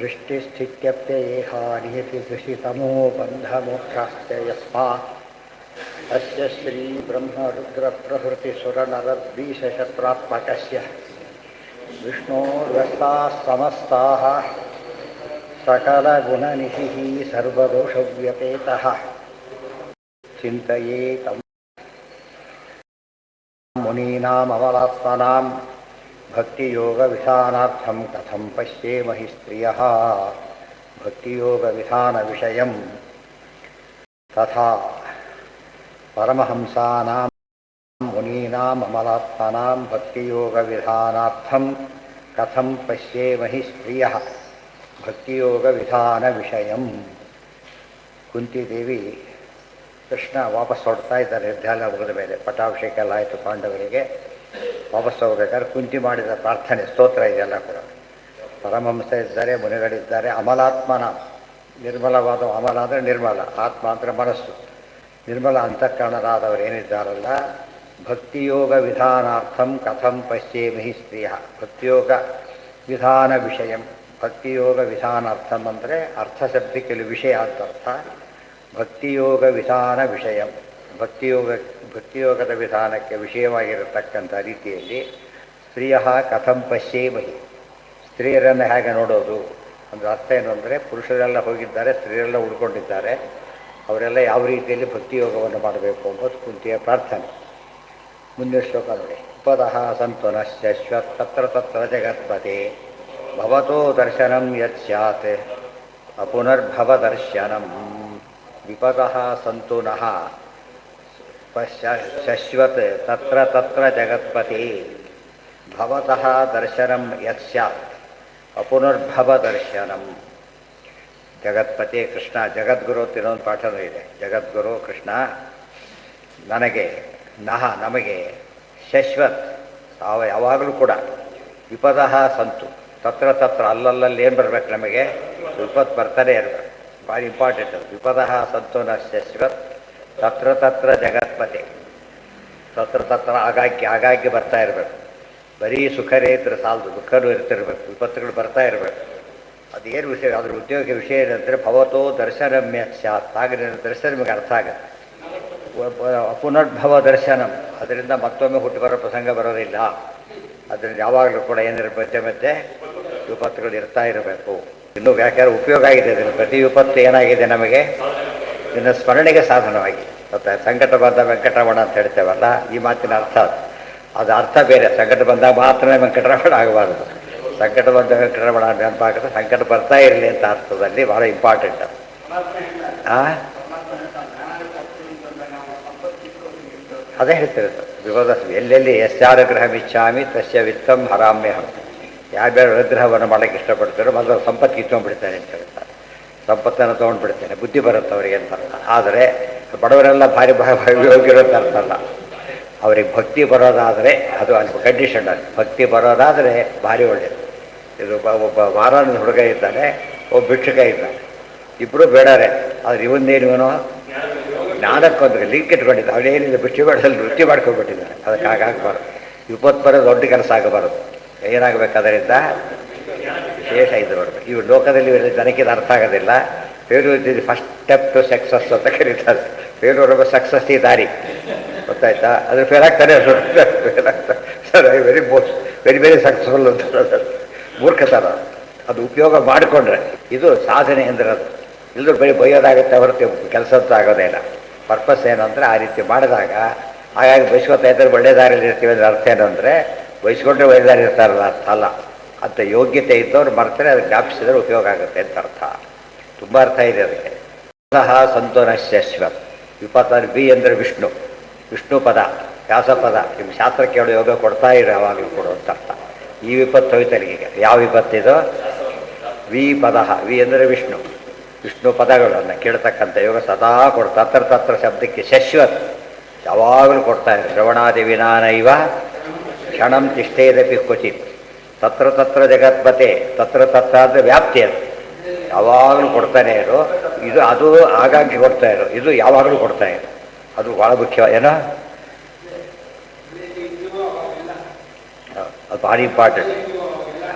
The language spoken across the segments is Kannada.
सृष्टिस्थित्यप्ययेहानियतिदृशितमो बन्धमोक्षाश्च यस्मात् अस्य श्रीब्रह्मरुद्रप्रभृतिसुरनरद्वीषशत्रात्मकस्य विष्णोर्व्यस्ताः समस्ताः सकलगुणनिधिः सर्वदोषव्यपेतः चिन्तयेतं मुनीनामवलात्मनां भक्तियोगविधानार्थं कथं पश्येमहि स्त्रियः भक्तियोगविधानविषयं तथा परमहंसानां मुनीनामवलात्मनां भक्तियोगविधानार्थं कथं पश्येमहि स्त्रियः भक्तियोगविधानविषयಂ. ಕುಂತಿದೇವಿ ಕೃಷ್ಣ ವಾಪಸ್ ಹೊರಡ್ತಾ ಇದ್ದಾರೆ ಧ್ಯಾನ ಮುಗಿದ ಮೇಲೆ. ಪಟ್ಟಾಭಿಷೇಕ ಎಲ್ಲ ಆಯಿತು ಪಾಂಡವರಿಗೆ. ವಾಪಸ್ ಹೋಗ್ಬೇಕಾದ್ರೆ ಕುಂತಿ ಮಾಡಿದ ಪ್ರಾರ್ಥನೆ ಸ್ತೋತ್ರ ಇದೆಲ್ಲ ಕೂಡ. ಪರಮಹಂಸ ಇದ್ದಾರೆ, ಮುನಿಗಳಿದ್ದಾರೆ. ಅಮಲಾತ್ಮನ ನಿರ್ಮಲವಾದ, ಅಮಲ ಅಂದರೆ ನಿರ್ಮಲ, ಆತ್ಮ ಅಂದರೆ ಮನಸ್ಸು, ನಿರ್ಮಲ ಅಂತಃಕರಣರಾದವರು ಏನಿದ್ದಾರಲ್ಲ, ಭಕ್ತಿಯೋಗ ವಿಧಾನಾರ್ಥಂ ಕಥಂ ಪಶ್ಯೇಮಹಿ ಸ್ತ್ರೀಯ ಭಕ್ತಿಯೋಗ ವಿಧಾನ ವಿಷಯಂ. ಭಕ್ತಿಯೋಗ ವಿಧಾನಾರ್ಥಂ ಅಂದರೆ ಅರ್ಥಶಬ್ದಕ್ಕೆ ವಿಷಯ ಅಂತ ಅರ್ಥ. ಭಕ್ತಿಯೋಗ ವಿಧಾನ ವಿಷಯಂ, ಭಕ್ತಿಯೋಗದ ವಿಧಾನಕ್ಕೆ ವಿಷಯವಾಗಿರತಕ್ಕಂಥ ರೀತಿಯಲ್ಲಿ ಸ್ತ್ರೀಯ ಕಥಂ ಪಶ್ಯೇಮಹಿ, ಸ್ತ್ರೀಯರನ್ನು ಹೇಗೆ ನೋಡೋದು ಅಂದರೆ ಅರ್ಥ ಏನು ಅಂದರೆ, ಪುರುಷರೆಲ್ಲ ಹೋಗಿದ್ದಾರೆ, ಸ್ತ್ರೀಯರೆಲ್ಲ ಉಳ್ಕೊಂಡಿದ್ದಾರೆ, ಅವರೆಲ್ಲ ಯಾವ ರೀತಿಯಲ್ಲಿ ಭಕ್ತಿಯೋಗವನ್ನು ಮಾಡಬೇಕು ಎಂಬುದು ಕುಂತಿಯ ಪ್ರಾರ್ಥನೆ. ಮುಂದಿನ ಶ್ಲೋಕ ನೋಡಿ. ಉಪದಃ ಸಂತು ನಶ್ಯಶ್ವತ್ ತತ್ರ ತತ್ರ ಜಗತ್ಪತೆ ಭವತೋ ದರ್ಶನಂ ಯತ್ ಸ್ಯಾತ್ ಅಪುನರ್ಭವ ದರ್ಶನಂ. ವಿಪದಃ ಸಂತು ನಃ ಶಶ್ವತ್ ತತ್ರ ತತ್ರ ಜಗತ್ಪತೆ ಭವತಃ ದರ್ಶನಂ ಯತ್ ಸ್ಯಾತ್ ಅಪುನರ್ಭವ ದರ್ಶನಂ. ಜಗತ್ಪತಿ ಕೃಷ್ಣ, ಜಗದ್ಗುರು ತಿನ್ನೊಂದು ಪಾಠನೂ ಇದೆ. ಜಗದ್ಗುರು ಕೃಷ್ಣ ನನಗೆ, ನಮಗೆ, ಶಶ್ವತ್ ಯಾವಾಗಲೂ ಕೂಡ, ವಿಪದಃ ಸಂತು ತತ್ರ ತತ್ರ ಅಲ್ಲಲ್ಲಿ ಏನು ಬರಬೇಕು ನಮಗೆ, ವಿಪತ್ತು ಬರ್ತಾನೆ ಇರಬೇಕು. ಭಾರಿ ಇಂಪಾರ್ಟೆಂಟ್ ಅದು. ವಿಪದಃ ಸಂತು ನ ಶಶ್ವತ್ ತತ್ರ ತತ್ರ ಜಗತ್ಪತಿ. ತತ್ರ ತತ್ರ ಆಗಾಗ್ಗೆ ಬರ್ತಾ ಇರಬೇಕು. ಬರೀ ಸುಖರೇ ಇದ್ರೆ ಸಾಲದು, ದುಃಖನೂ ಇರ್ತಿರ್ಬೇಕು, ವಿಪತ್ತುಗಳು ಬರ್ತಾ ಇರಬೇಕು. ಅದೇನು ವಿಷಯ, ಅದ್ರ ಉದ್ಯೋಗ ವಿಷಯ ಏನಂದರೆ ಭವತೋ ದರ್ಶನಮ್ಯ ಸ್ಯಾತ್. ಆಗ ದರ್ಶನ ನಿಮಗೆ ಅರ್ಥ ಆಗುತ್ತೆ. ಪುನರ್ಭವ ದರ್ಶನಂ, ಅದರಿಂದ ಮತ್ತೊಮ್ಮೆ ಹುಟ್ಟು ಬರೋ ಪ್ರಸಂಗ ಬರೋದಿಲ್ಲ. ಅದರಿಂದ ಯಾವಾಗಲೂ ಕೂಡ ಏನಿರಬೇಕು, ಮತ್ತೆ ವಿಪತ್ತುಗಳು ಇರ್ತಾ ಇರಬೇಕು. ಇನ್ನೂ ಯಾಕ್ಯಾರು ಉಪಯೋಗ ಆಗಿದೆ ಇದನ್ನು. ಪ್ರತಿ ವಿಪತ್ತು ಏನಾಗಿದೆ ನಮಗೆ, ಇನ್ನು ಸ್ಮರಣೆಗೆ ಸಾಧನವಾಗಿ. ಮತ್ತು ಸಂಕಟ ಬಂದ ವೆಂಕಟರಮಣ ಅಂತ ಹೇಳ್ತೇವಲ್ಲ, ಈ ಮಾತಿನ ಅರ್ಥ ಅದು ಅರ್ಥ ಬೇರೆ. ಸಂಕಟ ಬಂದಾಗ ಮಾತ್ರ ವೆಂಕಟರಮಣ ಆಗಬಾರದು. ಸಂಕಟ ಬಂದ ವೆಂಕಟರಮಣ ನೆನಪಾಗುತ್ತೆ. ಸಂಕಟ ಬರ್ತಾ ಇರಲಿ ಅಂತ ಅರ್ಥದಲ್ಲಿ ಭಾಳ ಇಂಪಾರ್ಟೆಂಟ್. ಅದೇ ಹೇಳ್ತಿರೋದು. ವಿವಾದ ಎಲ್ಲೆಲ್ಲಿ ಯಸ್ಯಾರ ಗೃಹಮಿಚ್ಛಾಮಿ ತಸ್ಯ ವಿತ್ತಂ ಹರಾಮ್ಯಹಂ. ಯಾರ್ಯಾರು ಅನುಗ್ರಹವನ್ನು ಮಾಡೋಕ್ಕೆ ಇಷ್ಟಪಡ್ತಾರೋ ಮೊದಲು ಸಂಪತ್ತು ಕಿತ್ಕೊಂಡ್ಬಿಡ್ತಾನೆ ಅಂತ ಹೇಳ್ತಾರೆ. ಸಂಪತ್ತನ್ನು ತೊಗೊಂಡ್ಬಿಡ್ತೇನೆ, ಬುದ್ಧಿ ಬರುತ್ತೆ ಅವರಿಗೆ ಅಂತ ಅರ್ಥ. ಆದರೆ ಬಡವರೆಲ್ಲ ಭಾರಿ ಹೋಗಿರೋದು ಅರ್ಥ ಅಲ್ಲ. ಅವ್ರಿಗೆ ಭಕ್ತಿ ಬರೋದಾದರೆ ಅದು ಅಲ್ಲಿ ಕಂಡೀಷನ್. ಅಲ್ಲಿ ಭಕ್ತಿ ಬರೋದಾದರೆ ಭಾರಿ ಒಳ್ಳೆಯದು. ಇದು ಒಬ್ಬ ವಾರಾಣದ ಹುಡುಗ ಇದ್ದಾನೆ, ಒಬ್ಬ ಭಿಕ್ಷುಕ ಇದ್ದಾನೆ, ಇಬ್ಬರು ಬೇಡಾರೆ. ಆದರೆ ಇವನು ಜ್ಞಾನಕ್ಕೊಂದು ಲಿಂಕ್ ಇಟ್ಕೊಂಡಿದ್ದ. ಅವನೇನಿಲ್ಲ ಭಿಕ್ಷುಗಳಲ್ಲಿ ವೃತ್ತಿ ಮಾಡ್ಕೊಂಡ್ಬಿಟ್ಟಿದ್ದಾನೆ. ಅದಕ್ಕೆ ಆಗಬಾರ್ದು. ವಿಪತ್ತು ಬರೋದು ದೊಡ್ಡ ಕೆಲಸ ಆಗಬಾರದು. ಏನಾಗಬೇಕು, ಅದರಿಂದ ವಿಶೇಷ ಇದು ಬರಬೇಕು. ಇವು ಲೋಕದಲ್ಲಿ ಜನಕ್ಕಿದು ಅರ್ಥ ಆಗೋದಿಲ್ಲ. Failure first step to success ಅಂತ ಕರೀತಾರೆ. ಫೇಲ್ಯೂರ್ ಒಬ್ಬ ಸಕ್ಸಸ್ ಈ ದಾರಿ, ಗೊತ್ತಾಯ್ತಾ? ಅದ್ರ ಫೇಲ್ ಆಗ್ತಾರೆ, ಫೇಲ್ ಆಗ್ತಾರೆ. ಸರ್ ವೆರಿ ವೆರಿ ಸಕ್ಸಸ್ಫುಲ್ ಅಂತ ಮೂರ್ಖತನ. ಅದು ಉಪಯೋಗ ಮಾಡಿಕೊಂಡ್ರೆ ಇದು ಸಾಧನೆ ಅಂದರೆ. ಅದು ಇಲ್ಲರೂ ಬರೀ ಬೈಯೋದಾಗುತ್ತೆ ಹೊರತು ಕೆಲಸ ಅಂತ ಆಗೋದೇ ಇಲ್ಲ. ಪರ್ಪಸ್ ಏನು ಅಂದರೆ, ಆ ರೀತಿ ಮಾಡಿದಾಗ ಹಾಗಾಗಿ ಬಯಸ್ಕೊತಾ ಇದ್ದರೆ ಒಳ್ಳೆ ದಾರಿಯಲ್ಲಿ ಇರ್ತೀವಿ ಅಂದರೆ ಅರ್ಥ ಏನು ಅಂದರೆ, ಬಯಸ್ಕೊಂಡ್ರೆ ಒಳ್ಳೆ ದಾರಿ ಇರ್ತಾರಲ್ಲ ಅರ್ಥ ಅಲ್ಲ. ಅಂತ ಯೋಗ್ಯತೆ ಇದ್ದವ್ರು ಮಾಡ್ತಾರೆ, ಅದು ಜ್ಞಾಪಿಸಿದ್ರೆ ಉಪಯೋಗ ಆಗುತ್ತೆ ಅಂತ ಅರ್ಥ. ತುಂಬ ಅರ್ಥ ಇದೆ ಅದಕ್ಕೆ. ಸಹ ಸಂತೋನ ಶಶ್ವತ್. ವಿಪತ್ತ ಬಿ ಅಂದರೆ ವಿಷ್ಣು, ವಿಷ್ಣು ಪದ, ವ್ಯಾಸಪದ. ನಿಮ್ಮ ಶಾಸ್ತ್ರ ಕೇಳೋ ಯೋಗ ಕೊಡ್ತಾ ಇರೋ ಯಾವಾಗಲೂ ಕೊಡು ಅಂತ ಅರ್ಥ. ಈ ವಿಪತ್ತು ಹೋಯ್ತಾರೆ ಈಗ. ಯಾವ ವಿಪತ್ತಿದು? ವಿ ಪದ. ವಿ ಅಂದರೆ ವಿಷ್ಣು, ವಿಷ್ಣು ಪದಗಳನ್ನು ಕೇಳ್ತಕ್ಕಂಥ ಯೋಗ ಸದಾ ಕೊಡ್ತಾ. ತತ್ರ ತತ್ರ ಶಬ್ದಕ್ಕೆ ಶಶ್ವತ್, ಯಾವಾಗಲೂ ಕೊಡ್ತಾ ಇದ್ದಾರೆ. ಶ್ರವಣಾದಿ ವಿನಾನೈವ ಕ್ಷಣಂ ತಿಷ್ಠೇದಪಿ ಕ್ವಚಿತ್. ತತ್ರ ತತ್ರ ಜಗತ್ಪತೆ. ತತ್ರ ತತ್ರ ಅಂದರೆ ವ್ಯಾಪ್ತಿ. ಅದು ಯಾವಾಗಲೂ ಕೊಡ್ತಾನೆ ಇರು. ಇದು ಅದು ಆಗಾಗ್ಗೆ ಕೊಡ್ತಾ ಇರು, ಇದು ಯಾವಾಗಲೂ ಕೊಡ್ತಾ ಇರು. ಅದು ಭಾಳ ಮುಖ್ಯ. ಏನೋ ಅದು ಭಾರಿ ಇಂಪಾರ್ಟೆಂಟ್.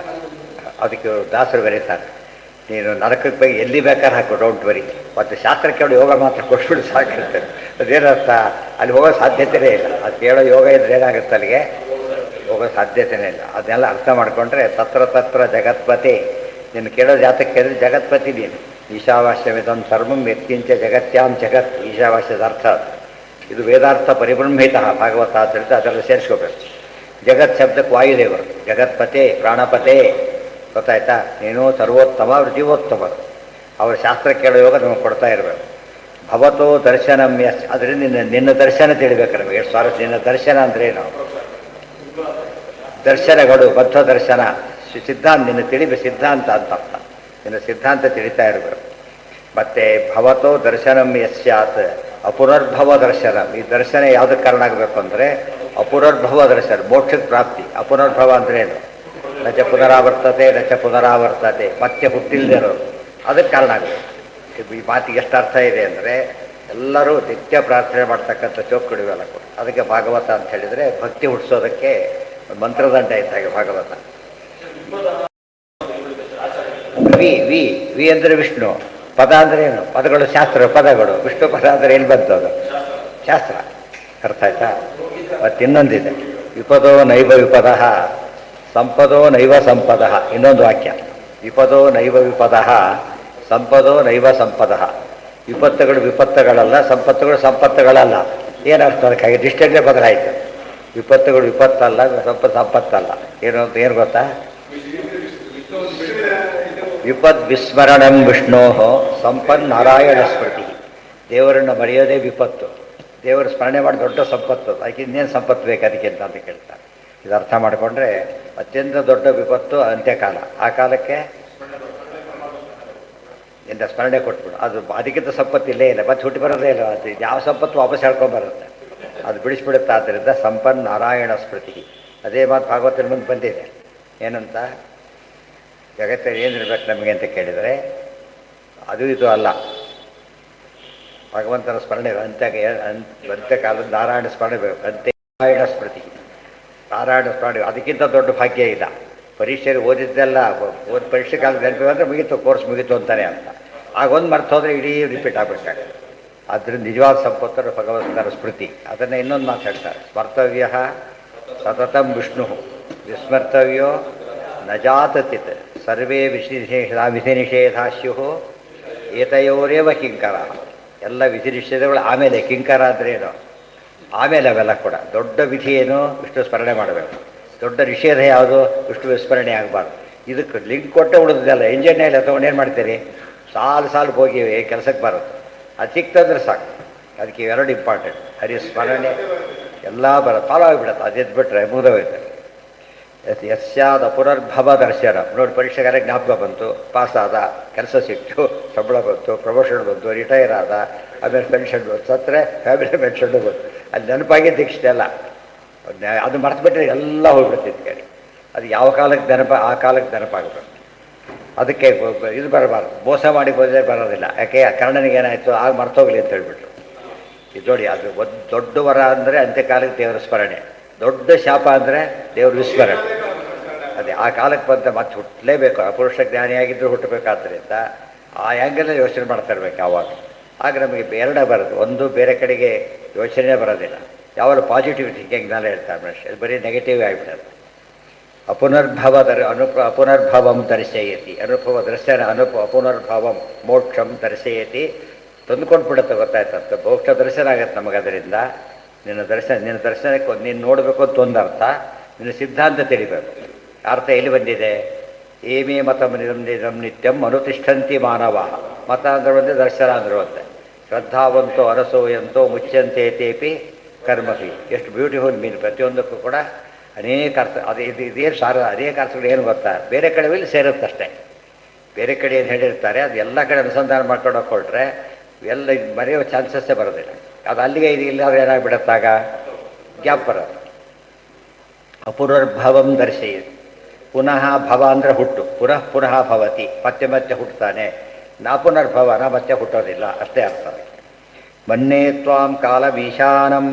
ಅದಕ್ಕೆ ದಾಸರು ಬರೀತಾರೆ, ನೀನು ನರಕಕ್ಕೆ ಬಗ್ಗೆ ಎಲ್ಲಿ ಬೇಕಾದ್ರೆ ಹಾಕು, ಡೋಂಟ್ ವರಿ. ಮತ್ತು ಶಾಸ್ತ್ರ ಕೇಳೋ ಯೋಗ ಮಾತ್ರ ಕೊಟ್ಬಿಟ್ಟು ಸಾಕಿರ್ತಾರೆ. ಅದೇನರ್ಥ, ಅಲ್ಲಿ ಹೋಗೋ ಸಾಧ್ಯತೆಯೇ ಇಲ್ಲ. ಅದು ಕೇಳೋ ಯೋಗ ಇದ್ರೆ ಏನಾಗುತ್ತೆ, ಅಲ್ಲಿಗೆ ಹೋಗೋ ಸಾಧ್ಯತೆಯೇ ಇಲ್ಲ. ಅದನ್ನೆಲ್ಲ ಅರ್ಥ ಮಾಡಿಕೊಂಡ್ರೆ ತತ್ರ ಜಗತ್ಪತಿ. ನೀನು ಕೇಳೋ ಜಾತಕ್ಕೆ ಕೇಳಿದ್ರೆ ಜಗತ್ಪತಿ ನೀನು. ಈಶಾವಾಸ್ಯಮಿದಂ ಸರ್ವಂ ಯತ್ಕಿಂಚ ಜಗತ್ಯಾಂ ಜಗತ್, ಈಶಾವಾಸ್ಯದ ಅರ್ಥ ಅದು. ಇದು ವೇದಾರ್ಥ ಪರಿಬ್ರಹ್ಮಿತ ಭಾಗವತ ಅಂತ ಅದೆಲ್ಲ ಸೇರಿಸ್ಕೋಬೇಕು. ಜಗತ್ ಶಬ್ದಕ್ಕೆ ವಾಯುದೇವರು, ಜಗತ್ಪತೆ ಪ್ರಾಣಪತೆ, ಗೊತ್ತಾಯ್ತಾ. ನೀನು ಸರ್ವೋತ್ತಮ, ಅವರು ಜೀವೋತ್ತಮರು. ಅವ್ರ ಶಾಸ್ತ್ರ ಕೇಳೋ ಯೋಗ ನಮಗೆ ಕೊಡ್ತಾ ಇರಬೇಕು. ಭವತೋ ದರ್ಶನಂ ಯಸ್, ಅದರಿಂದ ನಿನ್ನ ದರ್ಶನ ತಿಳಿಬೇಕು ನಮಗೆ. ಎಷ್ಟು ಸ್ವಾರಸ್ಯ. ನಿನ್ನ ದರ್ಶನ ಅಂದ್ರೇನು? ದರ್ಶನಗಳು, ಬದ್ಧ ದರ್ಶನ, ಸಿದ್ಧಾಂತ, ನಿನ್ನ ತಿಳಿಬೇಕು ಸಿದ್ಧಾಂತ ಅಂತ ಅರ್ಥ. ನಿನ್ನ ಸಿದ್ಧಾಂತ ತಿಳಿತಾ ಇರಬೇಕು. ಮತ್ತು ಭವತೋ ದರ್ಶನಂ ಯಸ್ಯಾತ್ ಅಪುನರ್ಭವ ದರ್ಶನ. ಈ ದರ್ಶನ ಯಾವುದಕ್ಕೆ ಕಾರಣ ಆಗಬೇಕು ಅಂದರೆ ಅಪುನರ್ಭವ ದರ್ಶನ, ಮೋಕ್ಷದ ಪ್ರಾಪ್ತಿ. ಅಪುನರ್ಭವ ಅಂದರೆ ಏನು? ನಚ ಪುನರಾವರ್ತತೆ ನಚ ಪುನರಾವರ್ತತೆ, ಮತ್ತೆ ಹುಟ್ಟಿಲ್ದಿರೋರು, ಅದಕ್ಕೆ ಕಾರಣ ಆಗಬೇಕು. ಈ ಮಾತಿಗೆ ಎಷ್ಟು ಅರ್ಥ ಇದೆ ಅಂದರೆ ಎಲ್ಲರೂ ನಿತ್ಯ ಪ್ರಾರ್ಥನೆ ಮಾಡ್ತಕ್ಕಂಥ ಚೌಕಡಿವೆಲ್ಲ ಕೊಡು. ಅದಕ್ಕೆ ಭಾಗವತ ಅಂತ ಹೇಳಿದರೆ ಭಕ್ತಿ ಹುಟ್ಟಿಸೋದಕ್ಕೆ ಮಂತ್ರದಂಡ ಇದ್ದಾಗೆ ಭಾಗವತ. ವಿ ವಿ ವಿ ಅಂದರೆ ವಿಷ್ಣು. ಪದ ಅಂದರೆ ಏನು? ಪದಗಳು ಶಾಸ್ತ್ರ ಪದಗಳು. ವಿಷ್ಣು ಪದ ಅಂದರೆ ಎಲ್ಲಿ ಬಂತು? ಅದು ಶಾಸ್ತ್ರ. ಅರ್ಥ ಆಯ್ತಾ? ಮತ್ತು ಇನ್ನೊಂದಿದೆ, ವಿಪದೋ ನೈವ ವಿಪದ ಸಂಪದೋ ನೈವ ಸಂಪದ. ಇನ್ನೊಂದು ವಾಕ್ಯ, ವಿಪದೋ ನೈವ ವಿಪದ ಸಂಪದೋ ನೈವ ಸಂಪದ. ವಿಪತ್ತುಗಳು ವಿಪತ್ತುಗಳಲ್ಲ, ಸಂಪತ್ತುಗಳು ಸಂಪತ್ತುಗಳಲ್ಲ. ಏನರ್ಥ? ಅದಕ್ಕಾಗಿ ಡಿಸ್ಟೆನ್ಸೇ ಬದಲಾಯಿತು. ವಿಪತ್ತುಗಳು ವಿಪತ್ತಲ್ಲ, ಸಂಪತ್ತಲ್ಲ. ಏನು ಅಂತ ಏನು ಗೊತ್ತಾ? ವಿಪದ್ ವಿಸ್ಮರಣಂ ವಿಷ್ಣೋ ಸಂಪನ್ ನಾರಾಯಣ ಸ್ಮೃತಿ. ದೇವರನ್ನು ಮರೆಯೋದೇ ವಿಪತ್ತು. ದೇವರ ಸ್ಮರಣೆ ಮಾಡಿ ದೊಡ್ಡ ಸಂಪತ್ತು. ಅದಕ್ಕೆ ಇನ್ನೇನು ಸಂಪತ್ತು ಬೇಕು ಅದಕ್ಕೆ ಅಂತ ಕೇಳ್ತಾರೆ. ಇದು ಅರ್ಥ ಮಾಡಿಕೊಂಡ್ರೆ ಅತ್ಯಂತ ದೊಡ್ಡ ವಿಪತ್ತು ಅಂತ್ಯಕಾಲ. ಆ ಕಾಲಕ್ಕೆ ಇಂಥ ಸ್ಮರಣೆ ಕೊಟ್ಬಿಡು. ಅದು ಅದಕ್ಕಿಂತ ಸಂಪತ್ತು ಇಲ್ಲೇ ಇಲ್ಲ, ಮತ್ತೆ ಹುಟ್ಟಿ ಬರೋದೇ ಇಲ್ಲ. ಅದು ಯಾವ ಸಂಪತ್ತು ವಾಪಸ್ ಹೇಳ್ಕೊಂಬರುತ್ತೆ, ಅದು ಬಿಡಿಸ್ಬಿಡುತ್ತೆ. ಆದ್ದರಿಂದ ಸಂಪನ್ ನಾರಾಯಣ ಸ್ಮೃತಿ. ಅದೇ ಮಾತು ಭಾಗವತನ ಮುಂದೆ ಬಂದಿದೆ. ಏನಂತ? ಜಗತ್ತಲ್ಲಿ ಏನಿರ್ಬೇಕು ನಮಗೆ ಅಂತ ಕೇಳಿದರೆ ಅದು ಇದು ಅಲ್ಲ, ಭಗವಂತನ ಸ್ಮರಣೆ. ಅಂತ್ಯಕಾಲದ ನಾರಾಯಣ ಸ್ಮರಣೆ ಬೇಕು. ನಾರಾಯಣ ಸ್ಮೃತಿ, ನಾರಾಯಣ ಸ್ಮರಣೆ. ಅದಕ್ಕಿಂತ ದೊಡ್ಡ ಭಾಗ್ಯ ಇಲ್ಲ. ಪರೀಕ್ಷೆಗೆ ಓದಿದ್ದೆಲ್ಲ ಪರೀಕ್ಷೆ ಕಾಲದ ನೆನಪು ಅಂದರೆ ಮುಗೀತು, ಕೋರ್ಸ್ ಮುಗೀತು ಅಂತಾನೆ ಅಂತ. ಆಗೊಂದು ಮರ್ತು ಹೋದರೆ ಇಡೀ ರಿಪೀಟ್ ಆಗಬೇಕಾಗುತ್ತೆ. ಆದ್ದರಿಂದ ನಿಜವಾದ ಸಂಪತ್ತರ ಭಗವಂತನ ಸ್ಮೃತಿ. ಅದನ್ನು ಇನ್ನೊಂದು ಮಾತಾಡ್ತಾರೆ, ಸ್ಮರ್ತವ್ಯ ಸತತಂ ವಿಷ್ಣು ವಿಸ್ಮರ್ತವ್ಯೋ ನಜಾತಚಿತ್ ಸರ್ವೇ ವಿಧಿ ನಿಷೇಧಾಸ್ಯು ಏತಯೋರೇವ ಕಿಂಕರ. ಎಲ್ಲ ವಿಧಿ ನಿಷೇಧಗಳು ಆಮೇಲೆ. ಕಿಂಕರ ಅಂದರೆ ಏನು? ಆಮೇಲೆ ಅವೆಲ್ಲ ಕೂಡ. ದೊಡ್ಡ ವಿಧಿ ಏನು? ವಿಷ್ಣು ಸ್ಮರಣೆ ಮಾಡಬೇಕು. ದೊಡ್ಡ ನಿಷೇಧ ಯಾವುದು? ವಿಷ್ಣು ವಿಸ್ಮರಣೆ ಆಗಬಾರ್ದು. ಇದಕ್ಕೆ ಲಿಂಕ್ ಕೊಟ್ಟೆ ಉಳಿದಲ್ಲ. ಇಂಜಿನಿಯರ್ ತೊಗೊಂಡು ಏನು ಮಾಡ್ತೀರಿ? ಸಾಲು ಹೋಗಿ ಕೆಲಸಕ್ಕೆ ಬರುತ್ತೆ. ಅದು ಸಿಕ್ತಂದ್ರೆ ಸಾಕು. ಅದಕ್ಕೆ ಇವೆರಡು ಇಂಪಾರ್ಟೆಂಟ್. ಹರಿಸ್ಮರಣೆ ಎಲ್ಲ ಬರುತ್ತೆ, ಫಾಲೋ ಆಗಿಬಿಡುತ್ತೆ. ಅದು ಬಿಟ್ಟರೆ ಮುಗಿದೋಯ್ತು. ಯಸ್ಯಾದ ಪುನರ್ಭವ ದರ್ಶನ. ನೋಡಿ, ಪರೀಕ್ಷೆಗಾರ ಜ್ಞಾಪಕ ಬಂತು, ಪಾಸ್ ಆದ, ಕೆಲಸ ಸಿಕ್ತು, ಸಂಬಳ ಬಂತು, ಪ್ರಮೋಷನ್ ಬಂತು, ರಿಟೈರ್ ಆದ, ಆಮೇಲೆ ಪೆನ್ಷನ್ ಬಂತು, ಸತ್ತರೆ ಫ್ಯಾಮಿಲಿ ಪೆನ್ಷನ್ನು ಬಂತು. ಅಲ್ಲಿ ನೆನಪಾಗಿದ್ದು ಇಷ್ಟೇ ಅಲ್ಲ. ಅದು ಮರೆತುಬಿಟ್ರೆ ಎಲ್ಲ ಹೋಗ್ಬಿಡ್ತಿತ್ತು ಕೇಳಿ. ಅದು ಯಾವ ಕಾಲಕ್ಕೆ ನೆನಪ, ಆ ಕಾಲಕ್ಕೆ ನೆನಪಾಗಬೇಕು. ಅದಕ್ಕೆ ಇದು ಬರಬಾರ್ದು, ಮೋಸ ಮಾಡಿ ಬೋಧನೆ ಬರೋದಿಲ್ಲ. ಯಾಕೆ? ಕರ್ಣನಿಗೆ ಏನಾಯಿತು, ಆಗ ಮರ್ತೋಗ್ಲಿ ಅಂತ ಹೇಳ್ಬಿಟ್ರು. ಇದು ನೋಡಿ, ಅದು ಒಂದು ದೊಡ್ಡ ವರ ಅಂದರೆ ಅಂತ್ಯಕಾಲಕ್ಕೆ ದೇವರ ಸ್ಮರಣೆ, ದೊಡ್ಡ ಶಾಪ ಅಂದರೆ ದೇವ್ರ ವಿಸ್ಮರಣೆ. ಅದೇ ಆ ಕಾಲಕ್ಕೆ ಬಂದ ಮತ್ತೆ ಹುಟ್ಟಲೇಬೇಕು. ಅಪುರುಷ ಜ್ಞಾನಿಯಾಗಿದ್ದರೂ ಹುಟ್ಟಬೇಕಾದ್ರಿಂದ ಆ ಆ್ಯಂಗಲಲ್ಲಿ ಯೋಚನೆ ಮಾಡ್ತಾ ಇರ್ಬೇಕು ಯಾವಾಗ. ಆಗ ನಮಗೆ ಎರಡೇ ಬರೋದು. ಒಂದು, ಬೇರೆ ಕಡೆಗೆ ಯೋಚನೆ ಬರೋದಿಲ್ಲ. ಯಾವಾಗ ಪಾಸಿಟಿವ್ ಥಿಂಕಿಂಗ್ನೆಲ್ಲ ಹೇಳ್ತಾರೆ ಮನುಷ್ಯ, ಅದು ಬರೀ ನೆಗೆಟಿವ್ ಆಗಿಬಿಡೋದು. ಅಪುನರ್ಭವಂ ದರ್ಶಯತಿ. ಅನುಭವ ದರ್ಶನ ಅಪುನರ್ಭವಂ ಮೋಕ್ಷಂ ದರ್ಶಯತಿ. ತಂದುಕೊಂಡು ಬಿಡುತ್ತೆ, ಗೊತ್ತಾಯ್ತಂತ. ಮೋಕ್ಷ ದರ್ಶನ ಆಗತ್ತೆ ನಮಗೆ ಅದರಿಂದ. ನಿನ್ನ ದರ್ಶನಕ್ಕೆ ನೀನು ನೋಡಬೇಕು ಅಂತ ಒಂದು ಅರ್ಥ, ನಿನ್ನ ಸಿದ್ಧಾಂತ ತಿಳಿಬೇಕು. ಅರ್ಥ ಎಲ್ಲಿ ಬಂದಿದೆ? ಏಮೇ ಮತಂ ನಿತ್ಯಂ ಅನುತಿಷ್ಠಂತಿ ಮಾನವ. ಮತ ಅಂದ್ರೆ ಒಂದೇ, ದರ್ಶನ ಅಂದ್ರೆ ಒಂದೇ. ಶ್ರದ್ಧಾವಂತೋ ಅರಸೋಯಂತೋ ಮುಚ್ಚಂತೆ ತೇಪಿ ಕರ್ಮಪಿ. ಎಷ್ಟು ಬ್ಯೂಟಿಫುಲ್ ಮೀನ್. ಪ್ರತಿಯೊಂದಕ್ಕೂ ಕೂಡ ಅನೇಕ ಅರ್ಥ. ಇದೇನು ಸಾರ, ಅನೇಕ ಅರ್ಥಗಳು ಏನು ಗೊತ್ತಾ? ಬೇರೆ ಕಡೆ ಇಲ್ಲಿ ಸೇರುತ್ತಷ್ಟೇ. ಬೇರೆ ಕಡೆ ಏನು ಹೇಳಿರ್ತಾರೆ ಅದು ಎಲ್ಲ ಕಡೆ ಅನುಸಂಧಾನ ಮಾಡ್ಕೊಂಡು ಹೋಗ್ಕೊಳ್ರೆ ಎಲ್ಲ ಮರೆಯೋ ಚಾನ್ಸಸ್ಸೇ ಬರೋದಿಲ್ಲ. ಅದು ಅಲ್ಲಿಗೆ ಇದು ಇಲ್ಲಾದ್ರೆ ಏನಾಗ್ಬಿಡತ್ತಾಗ ಗ್ಯಾಪ್ ಬರೋದು. ಅಪುನರ್ಭವಂ ದರ್ಶಯತಿ. ಪುನಃ ಭವ ಅಂದರೆ ಹುಟ್ಟು, ಪುನಃ ಭವತಿ, ಮತ್ತೆ ಹುಟ್ಟುತ್ತಾನೆ. ನಾ ಪುನರ್ಭವ, ನಾ ಮತ್ತೆ ಹುಟ್ಟೋದಿಲ್ಲ, ಅಷ್ಟೇ ಅರ್ಥ. ಮನ್ನೇ ತ್ವಾಂ ಕಾಲಮೀಶಾನಂ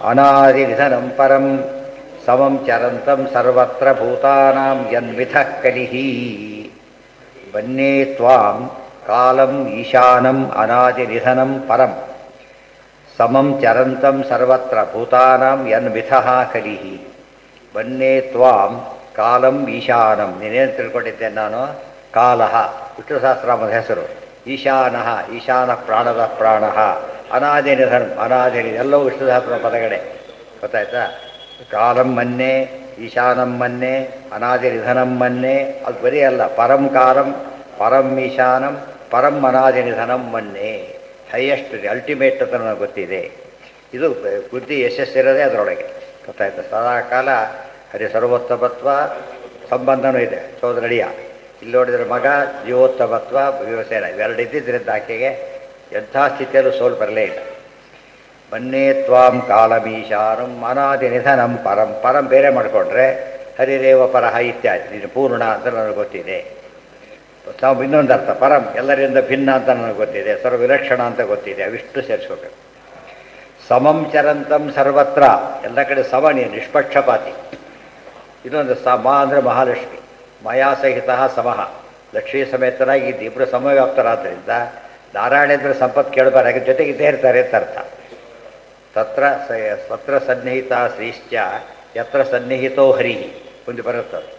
ಅನಾದಿನಿಧನಂ ಪರಂ ಸಮಂ ಚರಂತಂ ಸರ್ವತ್ರ ಭೂತಾನಾಂ ಯನ್ವಿಧ ಕಲಿಹಿ. ಬನ್ನೇ ತ್ವಾಂ ಕಾಲಂ ಈಶಾನಂ ಅನಾದಿನಿಧನಂ ಪರಂ ಸಮಂ ಚರಂತಂ ಸರ್ವತ್ರ ಭೂತಾನಾಂ ಯನ್ಮಿಥಃ ಕಲಿಹಿ. ಬನ್ನೇ ತ್ವಾಂ ಕಾಲಂ ಈಶಾನಂ. ನೀನೇನು ತಿಳ್ಕೊಂಡಿದ್ದೆ ನಾನು? ಕಾಲಃ ವಿಷ್ಣು ಸಹಸ್ರನಾಮದ ಹೆಸರು. ಈಶಾನಃ ಈಶಾನ ಪ್ರಾಣದ ಪ್ರಾಣ. ಅನಾದಿ ನಿಧನಂ ಅನಾದಿ ಎಲ್ಲವೂ ವಿಷ್ಣು ಸಹಸ್ರ ಪದಗಳೇ. ಗೊತ್ತಾಯ್ತಾ? ಕಾಲಂ ಮನ್ನೆ, ಈಶಾನಂ ಮನ್ನೆ, ಅನಾದಿ ನಿಧನಂ ಮನ್ನೆ. ಅದು ಬರೀ ಅಲ್ಲ, ಪರಂ ಕಾಲಂ, ಪರಂ ಈಶಾನಂ, ಪರಂ ಅನಾದಿ ನಿಧನಂ ಮನ್ನೆ. ಹೈಯೆಸ್ಟ್ ಅಲ್ಟಿಮೇಟ್ ಅಂತ ನನಗೆ ಗೊತ್ತಿದೆ. ಇದು ಬುದ್ಧಿ ಯಶಸ್ಸಿರೋದೇ ಅದರೊಳಗೆ. ಗೊತ್ತಾಯ್ತು? ಸದಾಕಾಲ ಹರಿ ಸರ್ವೋತ್ತಮತ್ವ ಸಂಬಂಧನೂ ಇದೆ ಸೋದರಳಿಯ. ಇಲ್ಲಿ ನೋಡಿದರೆ ಮಗ ಜೀವೋತ್ತಮತ್ವ ವಿವಸೇನ ಇವೆರಡು ಇದ್ದಿದ್ದರಿಂದ ಆಕೆಗೆ ಎಂಥ ಸ್ಥಿತಿಯಲ್ಲೂ ಸೋಲು ಬರಲೇ ಇಲ್ಲ. ಬನ್ನೇ ತ್ವಾಂ ಕಾಲಮೀಶಾನಂ ಅನಾದಿ ನಿಧನಂ ಪರಂ. ಪರಂ ಬೇರೆ ಮಾಡಿಕೊಂಡ್ರೆ ಹರಿರೇವ ಪರಹ ಇತ್ಯಾದಿ. ನೀನು ಪೂರ್ಣ ಅಂತ ನನಗೆ ಗೊತ್ತಿದೆ. ತಾವು ಇನ್ನೊಂದು ಅರ್ಥ ಪರಂ ಎಲ್ಲರಿಂದ ಭಿನ್ನ ಅಂತ ನನಗೆ ಗೊತ್ತಿದೆ, ಸರ್ವವಿಲಕ್ಷಣ ಅಂತ ಗೊತ್ತಿದೆ. ಅವಿಷ್ಟು ಸೇರಿಸ್ಕೋಬೇಕು. ಸಮಂ ಚರಂತಂ ಸರ್ವತ್ರ, ಎಲ್ಲ ಕಡೆ ಸಮ, ನೀನು ನಿಷ್ಪಕ್ಷಪಾತಿ. ಇನ್ನೊಂದು ಸಮ ಅಂದರೆ ಮಹಾಲಕ್ಷ್ಮಿ, ಮಾಯಾ ಸಹಿತ ಸಮಃ, ಲಕ್ಷ್ಮೀ ಸಮೇತರಾಗಿ ಇಬ್ಬರು ಸಮವ್ಯಾಪ್ತರಾದ್ದರಿಂದ ನಾರಾಯಣೇಂದ್ರ ಸಂಪತ್ತು ಕೇಳಬಾರಾಗ ಜೊತೆಗೆ ಇದ್ದೇ ಇರ್ತಾರೆ ಅಂತ ಅರ್ಥ. ತತ್ರ ಸನ್ನಿಹಿತ ಶ್ರೀಶ್ಚ ಯತ್ರ ಸನ್ನಿಹಿತೋ ಹರಿ ಮುಂದೆ ಬರುತ್ತದೆ.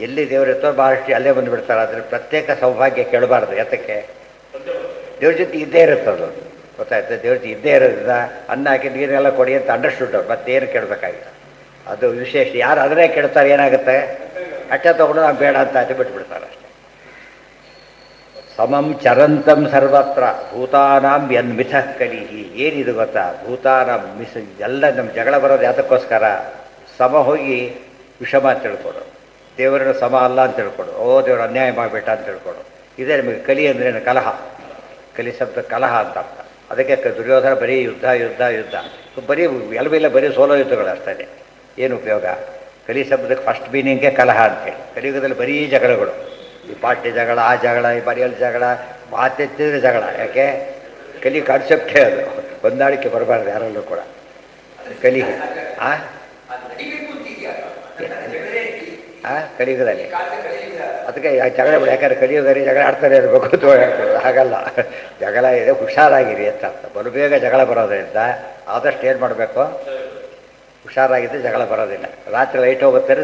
ಎಲ್ಲಿ ದೇವರಿರ್ತೋ ಬಹಳಷ್ಟು ಅಲ್ಲೇ ಬಂದುಬಿಡ್ತಾರೆ. ಆದರೆ ಪ್ರತ್ಯೇಕ ಸೌಭಾಗ್ಯ ಕೇಳಬಾರ್ದು. ಯಾತಕ್ಕೆ? ದೇವ್ರ ಜೊತೆ ಇದ್ದೇ ಇರುತ್ತದು. ಗೊತ್ತಾಯ್ತು? ದೇವ್ರ ಜೊತೆ ಇದ್ದೇ ಇರೋದ್ರಿಂದ ಅನ್ನ ಹಾಕಿ ನೀರೆಲ್ಲ ಕೊಡಿ ಅಂತ ಅಂಡರ್ಸ್ಟುಡ್. ಮತ್ತೇನು ಕೇಳಬೇಕಾಗಿಲ್ಲ. ಅದು ವಿಶೇಷ. ಯಾರು ಅದನ್ನೇ ಕೇಳ್ತಾರೆ ಏನಾಗುತ್ತೆ? ಅಟ್ಟ ತೊಗೊಂಡು ನಾವು ಬೇಡ ಅಂತ ಆಚೆ ಬಿಟ್ಬಿಡ್ತಾರೆ ಅಷ್ಟೇ. ಸಮಂ ಚರಂತಂ ಸರ್ವತ್ರ ಭೂತಾನಾಂ ಯನ್ಮಿಥಃ ಕಲಿಹಿ. ಏನಿದು ಗೊತ್ತಾ? ಭೂತಾನಾಂ ಮಿಸ್ ಎಲ್ಲ ನಮ್ಮ ಜಗಳ ಬರೋದು ಯಾತಕ್ಕೋಸ್ಕರ? ಸಮ ಹೋಗಿ ವಿಷಮ ಅಂತ ತಿಳ್ಕೊಡು, ದೇವರನ್ನ ಸಮ ಅಲ್ಲ ಅಂತ ತಿಳ್ಕೊಡು, ಓ ದೇವರು ಅನ್ಯಾಯ ಮಾಡಿಬಿಟ್ಟ ಅಂತ ತಿಳ್ಕೊಡು. ಇದೇ ನಿಮಗೆ ಕಲಿ ಅಂದ್ರೇನು? ಕಲಹ. ಕಲಿ ಶಬ್ದ ಕಲಹ ಅಂತ ಅರ್ಥ. ಅದಕ್ಕೆ ದುರ್ಯೋಧನ ಬರೀ ಯುದ್ಧ ಯುದ್ಧ ಯುದ್ಧ, ಬರೀ ಎಲ್ಲವಿಲ್ಲ, ಬರೀ ಸೋಲೋ ಯುದ್ಧಗಳು ಅಷ್ಟೇ. ಏನು ಉಪಯೋಗ? ಕಲಿ ಶಬ್ದಕ್ಕೆ ಫಸ್ಟ್ ಮೀನಿಂಗೇ ಕಲಹ ಅಂತೇಳಿ. ಕಲಿಯುಗದಲ್ಲಿ ಬರೀ ಜಗಳಗಳು, ಈ ಪಾರ್ಟಿ ಜಗಳ, ಆ ಜಗಳ, ಈ ಬರೆಯಲ್ ಜಗಳ, ಮಾತೆತ್ತಿದ್ರೆ ಜಗಳ. ಯಾಕೆ? ಕಲಿ ಕಾನ್ಸೆಪ್ಟೇ ಅದು. ಹೊಂದಾಣಿಕೆ ಬರಬಾರ್ದು ಯಾರಲ್ಲೂ ಕೂಡ. ಕಲಿ ಕಲಿಯುಗದಲ್ಲಿ ಅದಕ್ಕೆ ಜಗಳ ಬಿಡ. ಯಾಕಂದ್ರೆ ಕಲಿಯುಗದಲ್ಲಿ ಜಗಳ ಆಡ್ತಾರೆ ಇರಬೇಕು ಅಂತ ಹೇಳ್ತಾರೆ. ಹಾಗಲ್ಲ, ಜಗಳ ಇದೆ, ಹುಷಾರಾಗಿರಿ ಅಂತ ಅರ್ಥ. ಬಲು ಬೇಗ ಜಗಳ ಬರೋದ್ರಿಂದ ಆದಷ್ಟು ಏನು ಮಾಡಬೇಕು? ಹುಷಾರಾಗಿದ್ದರೆ ಜಗಳ ಬರೋದಿಲ್ಲ. ರಾತ್ರಿ ಲೈಟ್ ಹೋಗುತ್ತೆ,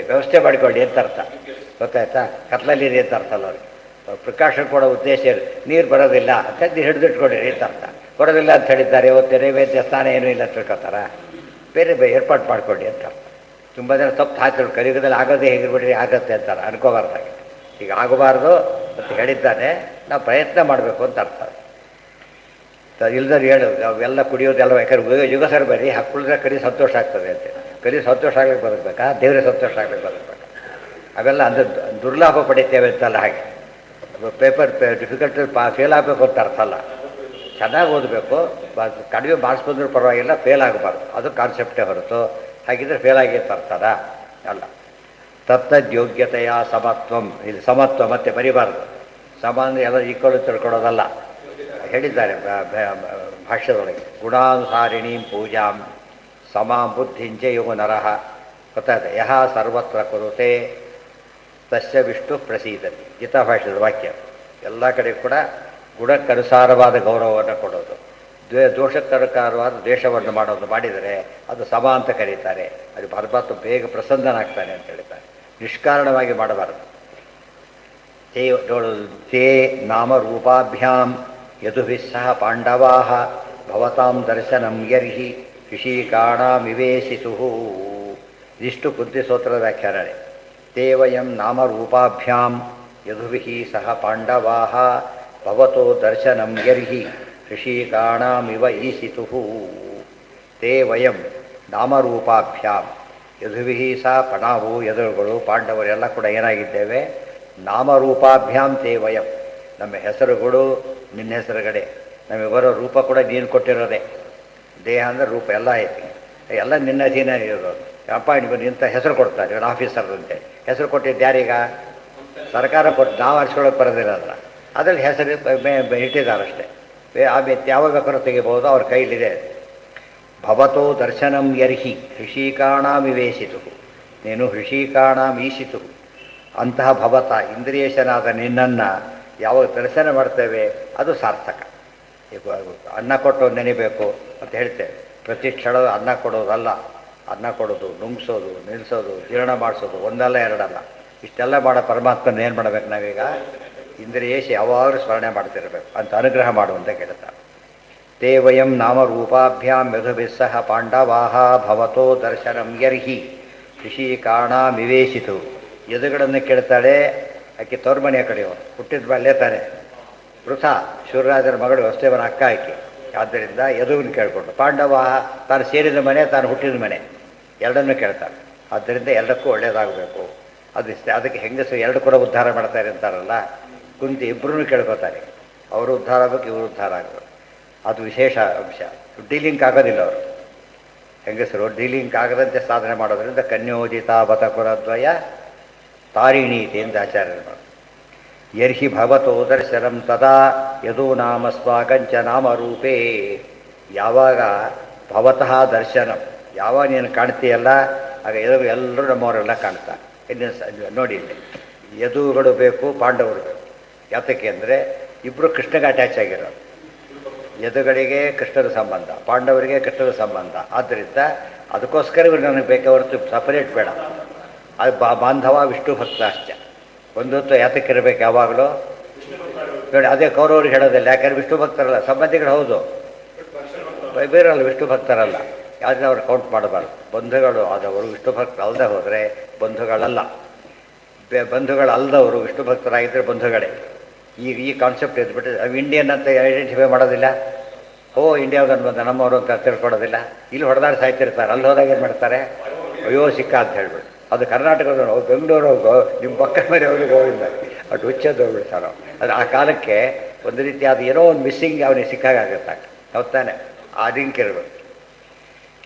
ವ್ಯವಸ್ಥೆ ಮಾಡಿಕೊಳ್ಳಿ ಅಂತ ಅರ್ಥ. ಗೊತ್ತಾಯ್ತಾ? ಕತ್ಲಲ್ಲಿ ಅಂತ ಅರ್ಥ ಅಲ್ಲ ಅವ್ರಿಗೆ. ಪ್ರಿಕಾಷನ್ ಕೊಡೋ ಉದ್ದೇಶ ನೀರು ಬರೋದಿಲ್ಲ ಅಂತ ನೀರು ಹಿಡಿದಿಟ್ಕೊಂಡಿರಿ ಅಂತ ಅರ್ಥ. ಬರೋದಿಲ್ಲ ಅಂತ ಹೇಳಿದ್ದಾರೆ, ಇವತ್ತು ನೈವೇದ್ಯ ಸ್ನಾನ ಏನೂ ಇಲ್ಲ ಅಂತ ತಿಳ್ಕೊತಾರ. ಬೇರೆ ಏರ್ಪಾಡು ಮಾಡ್ಕೊಳ್ಳಿ ಅಂತ ಅರ್ಥ. ತುಂಬ ಜನ ತಪ್ಪು ಹಾಕಿದ್ರು. ಕಲಿಯುಗದಲ್ಲಿ ಆಗೋದೇ ಹೇಗಿರ್ಬಿಡ್ರಿ ಆಗತ್ತೆ ಅಂತಾರೆ, ಅನ್ಕೋಬಾರ್ದಾಗೆ. ಈಗ ಆಗಬಾರ್ದು ಅಂತ ಹೇಳಿದ್ದಾನೆ, ನಾವು ಪ್ರಯತ್ನ ಮಾಡಬೇಕು ಅಂತ ಅರ್ಥ. ಇಲ್ದರು ಹೇಳು ಅವೆಲ್ಲ ಕುಡಿಯೋದೆಲ್ಲ. ಯಾಕಂದ್ರೆ ಯುಗ ಸರ್ ಬರೀ ಹಾಕ್ಕೊಳ್ಳಿದ್ರೆ ಕಲಿ ಸಂತೋಷ ಆಗ್ತದೆ ಅಂತ. ಕಲಿ ಸಂತೋಷ ಆಗ್ಲಿಕ್ಕೆ ಬದುಕಬೇಕಾ? ದೇವರೇ ಸಂತೋಷ ಆಗ್ಲಿಕ್ಕೆ ಬದುಕಬೇಕಾ? ಅವೆಲ್ಲ ಅಂದರೆ ದುರ್ಲಾಭ ಪಡಿತೇವೆ ಅಂತಲ್ಲ. ಹಾಗೆ ಪೇಪರ್ ಡಿಫಿಕಲ್ಟಿ ಫೇಲ್ ಆಗಬೇಕು ಅಂತ ಅರ್ಥ ಅಲ್ಲ. ಚೆನ್ನಾಗಿ ಓದಬೇಕು, ಕಡಿಮೆ ಮಾರ್ಕ್ಸ್ ಬಂದರೂ ಪರವಾಗಿಲ್ಲ, ಫೇಲ್ ಆಗಬಾರ್ದು. ಅದು ಕಾನ್ಸೆಪ್ಟೇ ಹೊರತು ಹಾಗಿದ್ರೆ ಫೇಲ್ ಆಗಿ ಅಂತ ಅರ್ಥದ ಅಲ್ಲ. ತತ್ತದ್ಯೋಗ್ಯತೆಯ ಸಮತ್ವಂ. ಇಲ್ಲಿ ಸಮತ್ವ ಮತ್ತೆ ಬರಿಬಾರ್ದು. ಸಮ ಅಂದರೆ ಎಲ್ಲ ಈಕ್ವಲ್ ತಿಳ್ಕೊಳೋದಲ್ಲ. ಹೇಳಿದ್ದಾರೆ ಭಾಷ್ಯದೊಳಗೆ, ಗುಣಾನುಸಾರಿಣೀಂ ಪೂಜಾಂ ಸಮಾಂ ಬುದ್ಧಿಂಚ ಯೋಗ ನರಃ. ಗೊತ್ತಾಯ್ತು? ಯಹ ಸರ್ವತ್ರ ಕುರುತೆ ತಸ್ಯ ವಿಷ್ಣು ಪ್ರಸೀದತಿ. ಗೀತಾ ಭಾಷ್ಯದ ವಾಕ್ಯ. ಎಲ್ಲ ಕಡೆ ಕೂಡ ಗುಣಕ್ಕನುಸಾರವಾದ ಗೌರವವನ್ನು ಕೊಡೋದು, ದೋಷಕ್ಕನುಸಾರವಾದ ದ್ವೇಷವನ್ನು ಮಾಡೋದು ಮಾಡಿದರೆ ಅದು ಸಮ ಅಂತ ಕರೀತಾರೆ. ಅದು ಪರಮಾತ್ಮ ಬೇಗ ಪ್ರಸನ್ನನಾಗ್ತಾನೆ ಅಂತ ಹೇಳ್ತಾರೆ. ನಿಷ್ಕಾರಣವಾಗಿ ಮಾಡಬಾರದು. ತೇ ನಾಮರೂಪಾಭ್ಯಾಂ ಯದುಭಿಃ ಸಹ ಪಾಂಡವಾಃ ಭವತಾಂ ದರ್ಶನಂ ಯರ್ಹಿ ಋಷೀಕಾಣಾಮಿವೇಶಿತುಃ. ಇದಿಷ್ಟು ಬುದ್ಧಿಸೂತ್ರದ ವ್ಯಾಖ್ಯಾನನೆ. ತೇ ವಯಂ ನಾಮರೂಪಾಭ್ಯಾಂ ಯದುಭಿಃ ಸಹ ಪಾಂಡವಾಃ ಭವತೋ ದರ್ಶನಂ ಯರ್ಹಿ ಋಷೀಕಾಣಾಮಿವ ಈಶಿತುಃ. ತೇ ವಯಂ ನಾಮರೂಪಾಭ್ಯಾಂ ಯದುಭಿಃ ಸಹ ನಾವು ಯದುಗಳು ಪಾಂಡವರೆಲ್ಲ ಕೂಡ ಏನಾಗಿದ್ದೇವೆ? ನಾಮರೂಪಾಭ್ಯಾಂ ತೇ ವಯಂ. ನಮ್ಮ ಹೆಸರುಗಳು ನಿನ್ನ ಹೆಸರುಗಡೆ. ನಮಗಿಬರೋ ರೂಪ ಕೂಡ ನೀನು ಕೊಟ್ಟಿರೋದೆ. ದೇಹ ಅಂದರೆ ರೂಪ ಎಲ್ಲ ಐತಿ, ಎಲ್ಲ ನಿನ್ನ ಅಧೀನ ಇರೋದು. ಅಪಾಯಿಂಟ್ಮೆಂಟ್ ಇಂಥ ಹೆಸರು ಕೊಡ್ತಾರೆ ಇವನು ಆಫೀಸರ್ದಂತೆ. ಹೆಸರು ಕೊಟ್ಟಿದ್ದು ಯಾರೀಗ? ಸರ್ಕಾರ ಕೊಟ್ಟು, ನಾವು ಅರ್ಸ್ಕೊಳ್ಳೋಕೆ ಬರೋದಿಲ್ಲ. ಅದರಲ್ಲಿ ಹೆಸರು ಇಟ್ಟಿದ್ದಾರಷ್ಟೇ. ಆಮೇಲೆ ಯಾವಾಗ ಬೇಕಾದ್ರೂ ತೆಗಿಬೋದು, ಅವ್ರ ಕೈಲಿದೆ. ಭವತೋ ದರ್ಶನಂ ಯರ್ಹಿ ಋಷೀಕಾಣಾಮಿವೇಶಿತು. ನೀನು ಋಷೀಕಾಣಾಂ ಈಶಿತು. ಅಂತಹ ಭವತ ಇಂದ್ರಿಯೇಶನಾದ ನಿನ್ನನ್ನು ಯಾವಾಗ ದರ್ಶನ ಮಾಡ್ತೇವೆ ಅದು ಸಾರ್ಥಕ. ಈಗ ಅನ್ನ ಕೊಟ್ಟು ನೆನಿಬೇಕು ಅಂತ ಹೇಳ್ತೇವೆ. ಪ್ರತಿ ಕ್ಷಣ ಅನ್ನ ಕೊಡೋದಲ್ಲ, ಅನ್ನ ಕೊಡೋದು, ನುಂಗ್ಸೋದು, ನಿಲ್ಲಿಸೋದು, ಜೀರ್ಣ ಮಾಡಿಸೋದು ಒಂದಲ್ಲ ಎರಡಲ್ಲ. ಇಷ್ಟೆಲ್ಲ ಮಾಡೋ ಪರಮಾತ್ಮನ ಏನು ಮಾಡಬೇಕು ನಾವೀಗ? ಇಂದ್ರಿಯೇಶ ಯಾವಾಗಲೂ ಸ್ಮರಣೆ ಮಾಡ್ತಿರ್ಬೇಕು ಅಂತ ಅನುಗ್ರಹ ಮಾಡುವಂತ ಕೇಳ್ತಾರೆ. ತೇ ವಯಂ ನಾಮರೂಪಾಭ್ಯಾಂ ಯಧುಭಿಸ್ಸಹ ಪಾಂಡವಾಹ ಭವತೋ ದರ್ಶನಂ ಯರ್ಹಿ ಋಷಿಕಾಣಾಮಿವೇಶಿತು. ಯದುಗಳನ್ನು ಕೇಳ್ತಾಳೆ. ಆಕೆ ತೋರ್ಮನೆಯ ಕಡೆಯವರು, ಹುಟ್ಟಿದ ಬಲ್ಲೇ ತಾನೆ ವೃಥಾ ಶೂರರಾಜರ ಮಗಳು ವಸುದೇವನ ಅಕ್ಕ ಆಕೆ. ಆದ್ದರಿಂದ ಯದುವನ್ನು ಕೇಳಿಕೊಂಡು ಪಾಂಡವ ತಾನು ಸೇರಿದ ಮನೆ, ತಾನು ಹುಟ್ಟಿದ ಮನೆ ಎರಡನ್ನೂ ಕೇಳ್ತಾನೆ. ಆದ್ದರಿಂದ ಎಲ್ಲಕ್ಕೂ ಒಳ್ಳೆಯದಾಗಬೇಕು. ಅದಕ್ಕೆ ಹೆಂಗಸರು ಎರಡು ಕೂಡ ಉದ್ಧಾರ ಮಾಡ್ತಾರೆ ಅಂತಾರಲ್ಲ, ಕುಂತಿ ಇಬ್ಬರೂ ಕೇಳ್ಕೊತಾರೆ. ಅವರು ಉದ್ಧಾರ ಆಗಬೇಕು, ಇವರು ಉದ್ಧಾರ ಆಗಬೇಕು. ಅದು ವಿಶೇಷ ಅಂಶ. ಡೀಲಿಂಕ್ ಆಗೋದಿಲ್ಲ ಅವರು ಹೆಂಗಸರು. ಡೀಲಿಂಕ್ ಆಗದಂತೆ ಸಾಧನೆ ಮಾಡೋದ್ರಿಂದ ಕನ್ಯೋಜಿತ ಬತಕುರದ್ವಯ ತಾರಿಣೀತಿ ಅಂತ ಆಚಾರ್ಯರು. ಯರ್ಹಿ ಭವತೋ ದರ್ಶನಂ ತದಾ ಯದೋ ನಾಮ ಸ್ವಾಕಂಚ ನಾಮರೂಪೇ. ಯಾವಾಗ ಭವತಃ ದರ್ಶನಂ, ಯಾವಾಗ ನೀನು ಕಾಣ್ತೀಯಲ್ಲ ಆಗ ಎಲ್ಲರೂ ನಮ್ಮವರೆಲ್ಲ ಕಾಣ್ತಾರೆ. ಇನ್ನು ನೋಡಿ, ಇಲ್ಲಿ ಯದುಗಳು ಬೇಕು, ಪಾಂಡವರು ಬೇಕು. ಯಾತಕ್ಕೆ ಅಂದರೆ ಇಬ್ಬರು ಕೃಷ್ಣಗೆ ಅಟ್ಯಾಚ್ ಆಗಿರೋರು. ಯದುಗಳಿಗೆ ಕೃಷ್ಣದ ಸಂಬಂಧ, ಪಾಂಡವರಿಗೆ ಕೃಷ್ಣದ ಸಂಬಂಧ. ಆದ್ದರಿಂದ ಅದಕ್ಕೋಸ್ಕರ ಇವರು ನನಗೆ ಬೇಕೇ ಹೊರತು ಸಪರೇಟ್ ಬೇಡ. ಅದು ಬಾಂಧವ ವಿಷ್ಣು ಭಕ್ತ ಅಷ್ಟೇ. ಒಂದು ಹೊತ್ತು ಯಾತಕ್ಕಿರಬೇಕು ಯಾವಾಗಲೂ ನೋಡಿ. ಅದೇ ಕೌರವ್ರಿಗೆ ಹೇಳೋದಿಲ್ಲ, ಯಾಕಂದ್ರೆ ವಿಷ್ಣು ಭಕ್ತರಲ್ಲ, ಸಂಬಂಧಿಗಳು ಹೌದು, ಬೇರೆಯಲ್ಲ, ವಿಷ್ಣು ಭಕ್ತರಲ್ಲ. ಯಾವುದೇ ಅವ್ರು ಕೌಂಟ್ ಮಾಡಬಾರ್ದು. ಬಂಧುಗಳು ಆದವರು ವಿಷ್ಣು ಭಕ್ತರು ಅಲ್ಲದೆ ಹೋದರೆ ಬಂಧುಗಳಲ್ಲ. ಬಂಧುಗಳಲ್ಲದವರು ವಿಷ್ಣು ಭಕ್ತರಾಗಿದ್ದರೆ ಬಂಧುಗಳೇ. ಈಗ ಈ ಕಾನ್ಸೆಪ್ಟ್ ಎದ್ಬಿಟ್ಟು ಅವು ಇಂಡಿಯನ್ ಅಂತ ಐಡೆಂಟಿಫೈ ಮಾಡೋದಿಲ್ಲ. ಓ ಇಂಡಿಯಾದನ್ನು ಬಂದ ನಮ್ಮವರು ಅಂತ ತಿಳ್ಕೊಡೋದಿಲ್ಲ. ಇಲ್ಲಿ ಹೊಡೆದಾಡಿ ಸಾಯ್ತಿರ್ತಾರೆ, ಅಲ್ಲಿ ಹೋದಾಗ ಏನು ಮಾಡ್ತಾರೆ, ಅಯ್ಯೋ ಸಿಕ್ಕ ಅಂತ ಹೇಳ್ಬಿಟ್ಟು. ಅದು ಕರ್ನಾಟಕದ ಬೆಂಗಳೂರು ನಿಮ್ಮ ಪಕ್ಕ ಮೇಲೆ ಅವ್ರಿಗೆ ಹೋಗಿಲ್ಲ, ಅಷ್ಟು ಹುಚ್ಚದ್ದು ಹೋಗ್ಬಿಡ್ತಾರೆ. ಅದು ಆ ಕಾಲಕ್ಕೆ ಒಂದು ರೀತಿ ಅದು ಏನೋ ಒಂದು ಮಿಸ್ಸಿಂಗ್ ಅವನಿಗೆ ಸಿಕ್ಕಾಗುತ್ತೆ. ಹೌದು ತಾನೆ? ಆ ಲಿಂಕ್ ಇರಬೇಕು.